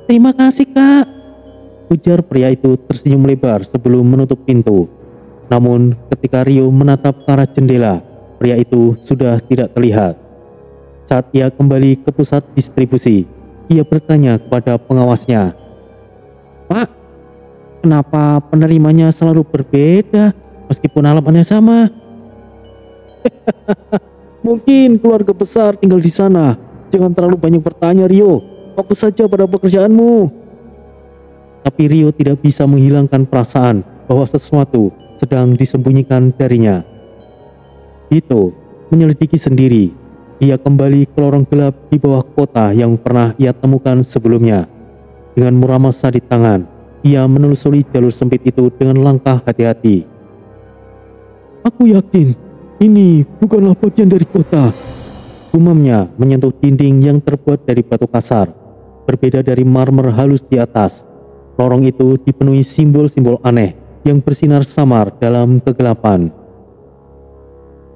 Terima kasih, Kak. Ujar pria itu tersenyum lebar sebelum menutup pintu. Namun ketika Rio menatap ke arah jendela, pria itu sudah tidak terlihat. Saat ia kembali ke pusat distribusi, ia bertanya kepada pengawasnya. Pak, kenapa penerimanya selalu berbeda meskipun alamatnya sama? Mungkin keluarga besar tinggal di sana. Jangan terlalu banyak bertanya, Rio. Fokus saja pada pekerjaanmu. Tapi Rio tidak bisa menghilangkan perasaan bahwa sesuatu sedang disembunyikan darinya. Hito menyelidiki sendiri. ia kembali ke lorong gelap di bawah kota yang pernah ia temukan sebelumnya. Dengan muramasa di tangan, ia menelusuri jalur sempit itu dengan langkah hati-hati. Aku yakin ini bukanlah bagian dari kota. Gumamnya menyentuh dinding yang terbuat dari batu kasar. Berbeda dari marmer halus di atas, lorong itu dipenuhi simbol-simbol aneh yang bersinar samar dalam kegelapan.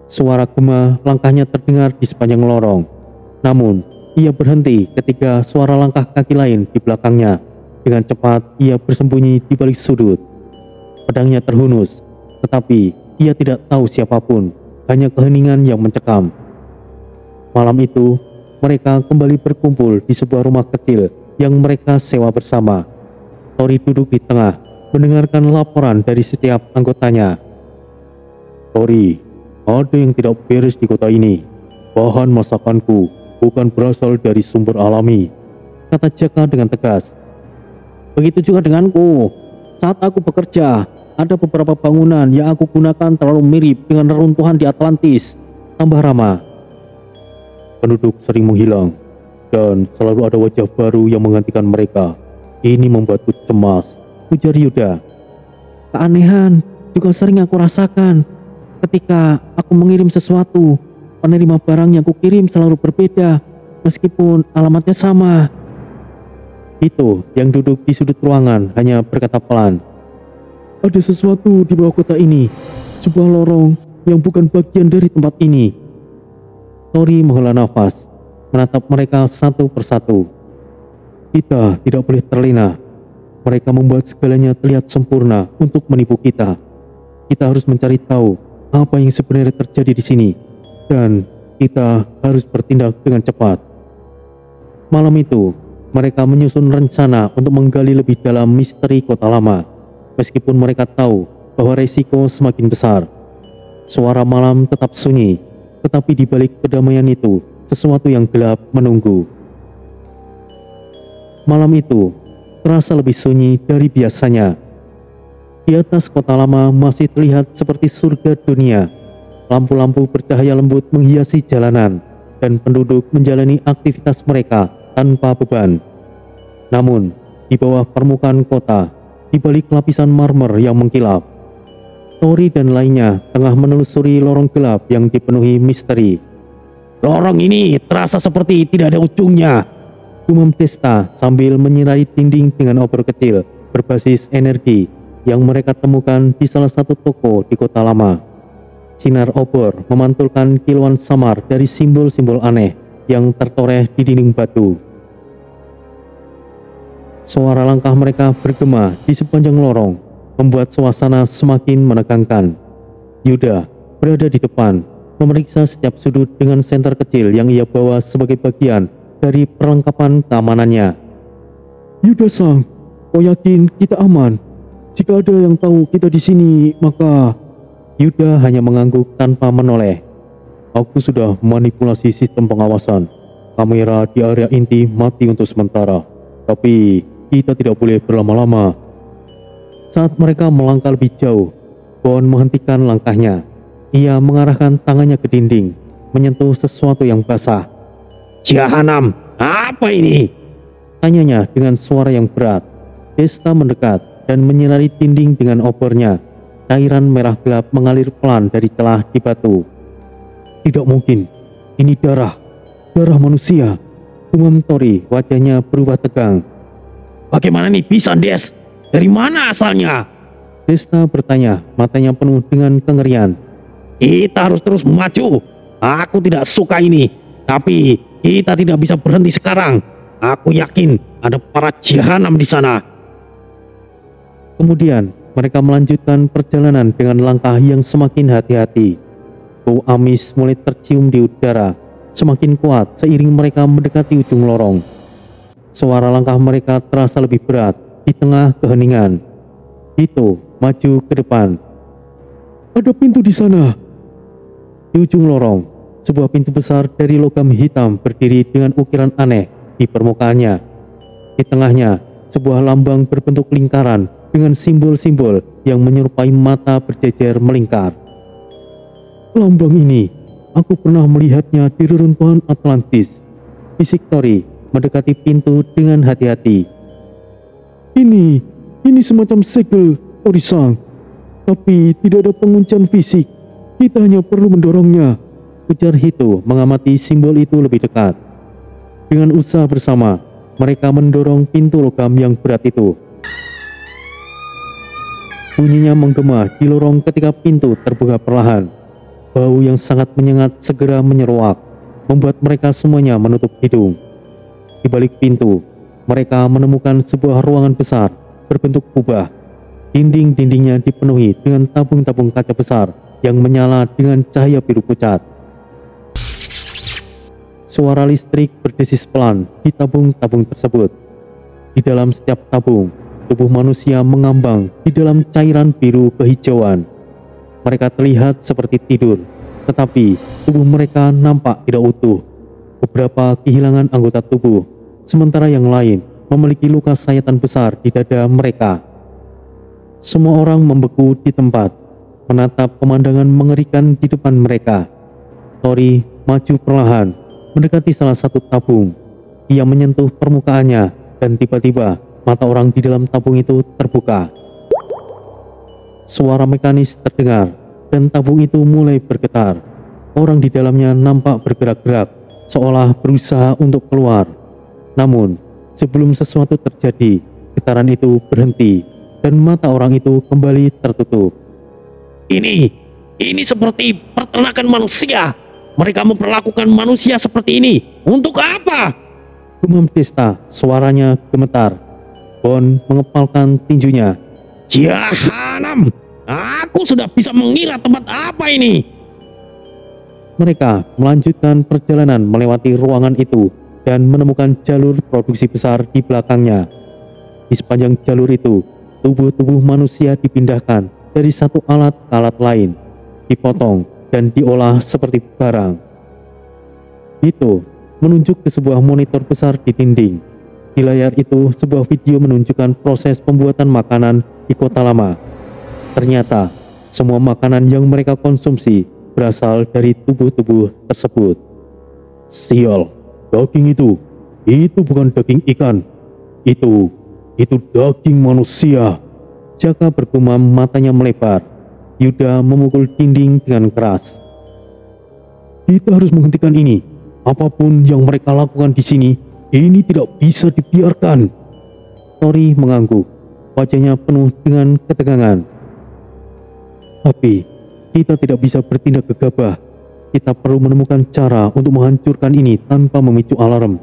Suara gema langkahnya terdengar di sepanjang lorong. Namun, ia berhenti ketika suara langkah kaki lain di belakangnya. Dengan cepat, ia bersembunyi di balik sudut. Pedangnya terhunus, tetapi ia tidak tahu siapapun, hanya keheningan yang mencekam. Malam itu, mereka kembali berkumpul di sebuah rumah kecil yang mereka sewa bersama. Tori duduk di tengah, mendengarkan laporan dari setiap anggotanya. Tori, ada yang tidak beres di kota ini. Bahan masakanku bukan berasal dari sumber alami, kata Jaka dengan tegas. Begitu juga denganku. Saat aku bekerja, ada beberapa bangunan yang aku gunakan terlalu mirip dengan reruntuhan di Atlantis, tambah Rama. Penduduk sering menghilang, dan selalu ada wajah baru yang menggantikan mereka. Ini membuatku cemas, ujar Yuda. Keanehan juga sering aku rasakan. Ketika aku mengirim sesuatu, penerima barang yang kukirim selalu berbeda, meskipun alamatnya sama. Itu yang duduk di sudut ruangan hanya berkata pelan. Ada sesuatu di bawah kota ini, sebuah lorong yang bukan bagian dari tempat ini. Tori menghela nafas, menatap mereka satu persatu. Kita tidak boleh terlena. Mereka membuat segalanya terlihat sempurna untuk menipu kita. Kita harus mencari tahu apa yang sebenarnya terjadi di sini, dan kita harus bertindak dengan cepat. Malam itu, mereka menyusun rencana untuk menggali lebih dalam misteri kota lama, meskipun mereka tahu bahwa resiko semakin besar. Suara malam tetap sunyi, tetapi di balik kedamaian itu, sesuatu yang gelap menunggu. Malam itu terasa lebih sunyi dari biasanya. Di atas kota lama masih terlihat seperti surga dunia. Lampu-lampu bercahaya lembut menghiasi jalanan, dan penduduk menjalani aktivitas mereka tanpa beban. Namun, di bawah permukaan kota, di balik lapisan marmer yang mengkilap, Tori dan lainnya tengah menelusuri lorong gelap yang dipenuhi misteri. Lorong ini terasa seperti tidak ada ujungnya, gumam Desta sambil menyinari dinding dengan obor kecil berbasis energi yang mereka temukan di salah satu toko di kota lama. Sinar obor memantulkan kilauan samar dari simbol-simbol aneh yang tertoreh di dinding batu. Suara langkah mereka bergema di sepanjang lorong, membuat suasana semakin menegangkan. Yuda berada di depan, memeriksa setiap sudut dengan senter kecil yang ia bawa sebagai bagian dari perlengkapan keamanannya. Yuda-san, kau yakin kita aman? Jika ada yang tahu kita di sini, maka... Yuda hanya mengangguk tanpa menoleh. Aku sudah manipulasi sistem pengawasan. Kamera di area inti mati untuk sementara. Tapi kita tidak boleh berlama-lama. Saat mereka melangkah lebih jauh, Bon menghentikan langkahnya. Ia mengarahkan tangannya ke dinding, menyentuh sesuatu yang basah. Jahanam, apa ini? Tanyanya dengan suara yang berat. Desta mendekat dan menyinari dinding dengan obornya. Cairan merah gelap mengalir pelan dari celah di batu. Tidak mungkin, ini darah manusia. Gumam Tori, wajahnya berubah tegang. Bagaimana nih bisa, Des? Dari mana asalnya? Desta bertanya, matanya penuh dengan kengerian. Kita harus terus maju. Aku tidak suka ini, tapi kita tidak bisa berhenti sekarang. Aku yakin ada para jahanam di sana. Kemudian mereka melanjutkan perjalanan dengan langkah yang semakin hati-hati. Bau amis mulai tercium di udara, semakin kuat seiring mereka mendekati ujung lorong. Suara langkah mereka terasa lebih berat di tengah keheningan. Itu maju ke depan. Ada pintu di sana. Di ujung lorong, sebuah pintu besar dari logam hitam berdiri dengan ukiran aneh di permukaannya. Di tengahnya, sebuah lambang berbentuk lingkaran dengan simbol-simbol yang menyerupai mata berjejer melingkar. Lambang ini Aku pernah melihatnya di reruntuhan Atlantis. Bisik Tori mendekati pintu dengan hati-hati. Ini semacam segel, Tori-san. Tapi tidak ada penguncian fisik. Kita hanya perlu mendorongnya, ujar Hito mengamati simbol itu lebih dekat. Dengan usaha bersama, mereka mendorong pintu logam yang berat itu. Bunyinya menggema di lorong ketika pintu terbuka perlahan. Bau yang sangat menyengat segera menyeruak, membuat mereka semuanya menutup hidung. Di balik pintu, mereka menemukan sebuah ruangan besar berbentuk kubah. Dinding-dindingnya dipenuhi dengan tabung-tabung kaca besar yang menyala dengan cahaya biru pucat. Suara listrik berdesis pelan di tabung-tabung tersebut. Di dalam setiap tabung, tubuh manusia mengambang di dalam cairan biru kehijauan. Mereka terlihat seperti tidur, tetapi tubuh mereka nampak tidak utuh. Beberapa kehilangan anggota tubuh, sementara yang lain memiliki luka sayatan besar di dada mereka. Semua orang membeku di tempat, menatap pemandangan mengerikan di depan mereka. Tori maju perlahan, mendekati salah satu tabung. Ia menyentuh permukaannya, dan tiba-tiba mata orang di dalam tabung itu terbuka. Suara mekanis terdengar, dan tabung itu mulai bergetar. Orang di dalamnya nampak bergerak-gerak, seolah berusaha untuk keluar. Namun, sebelum sesuatu terjadi, getaran itu berhenti, dan mata orang itu kembali tertutup. Ini seperti peternakan manusia. Mereka memperlakukan manusia seperti ini. Untuk apa? Gumam Desta, suaranya gemetar. Bon mengepalkan tinjunya. Jahanam! Aku sudah bisa mengira tempat apa ini. Mereka melanjutkan perjalanan melewati ruangan itu dan menemukan jalur produksi besar di belakangnya. Di sepanjang jalur itu, tubuh-tubuh manusia dipindahkan dari satu alat ke alat lain, dipotong dan diolah seperti barang. Itu menunjuk ke sebuah monitor besar di dinding. Di layar itu, sebuah video menunjukkan proses pembuatan makanan di kota lama. Ternyata, semua makanan yang mereka konsumsi berasal dari tubuh-tubuh tersebut. Sial, daging itu bukan daging ikan. Itu daging manusia. Jaka bergumam, matanya melebar. Yuda memukul dinding dengan keras. Kita harus menghentikan ini. Apapun yang mereka lakukan di sini, ini tidak bisa dibiarkan. Tori mengangguk, wajahnya penuh dengan ketegangan. Tapi, kita tidak bisa bertindak gegabah. Kita perlu menemukan cara untuk menghancurkan ini tanpa memicu alarm.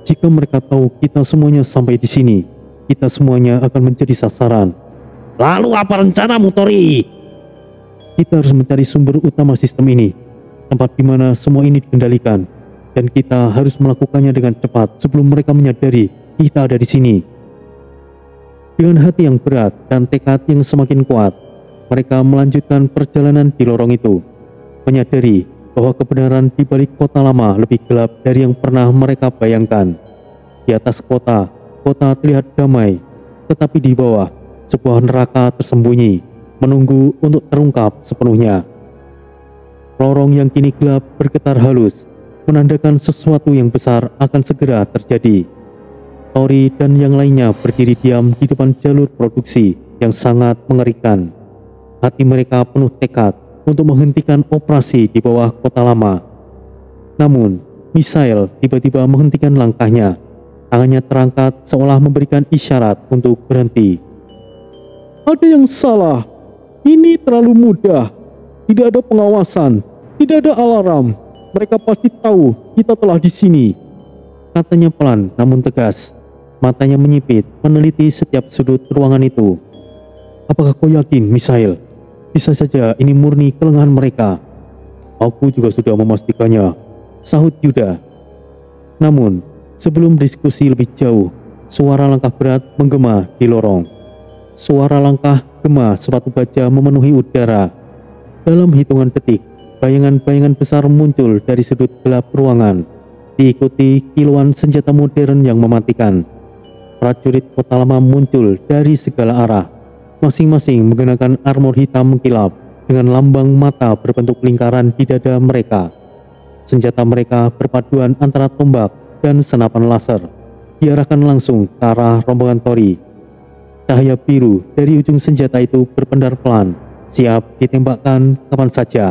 Jika mereka tahu kita semuanya sampai di sini, kita semuanya akan menjadi sasaran. Lalu apa rencanamu, Tori? Kita harus mencari sumber utama sistem ini, tempat di mana semua ini dikendalikan, dan kita harus melakukannya dengan cepat sebelum mereka menyadari kita ada di sini. Dengan hati yang berat dan tekad yang semakin kuat, mereka melanjutkan perjalanan di lorong itu, menyadari bahwa kebenaran di balik kota lama lebih gelap dari yang pernah mereka bayangkan. Di atas kota terlihat damai, tetapi di bawah, sebuah neraka tersembunyi, menunggu untuk terungkap sepenuhnya. Lorong yang kini gelap bergetar halus, menandakan sesuatu yang besar akan segera terjadi. Tori dan yang lainnya berdiri diam di depan jalur produksi yang sangat mengerikan. Hati mereka penuh tekad untuk menghentikan operasi di bawah kota lama. Namun, Misael tiba-tiba menghentikan langkahnya. Tangannya terangkat seolah memberikan isyarat untuk berhenti. Ada yang salah. Ini terlalu mudah. Tidak ada pengawasan, tidak ada alarm. Mereka pasti tahu kita telah di sini. Katanya pelan namun tegas. Matanya menyipit, meneliti setiap sudut ruangan itu. Apakah kau yakin, Misael? Bisa saja ini murni kelengahan mereka. Aku juga sudah memastikannya, sahut Yuda. Namun, sebelum diskusi lebih jauh, suara langkah berat menggema di lorong. Suara langkah gema sepatu baja memenuhi udara. Dalam hitungan detik, bayangan-bayangan besar muncul dari sudut gelap ruangan, diikuti kilauan senjata modern yang mematikan. Prajurit kota lama muncul dari segala arah, masing-masing menggunakan armor hitam mengkilap dengan lambang mata berbentuk lingkaran di dada mereka. Senjata mereka berpaduan antara tombak dan senapan laser, diarahkan langsung ke arah rombongan Tori. Cahaya biru dari ujung senjata itu berpendar pelan, siap ditembakkan kapan saja.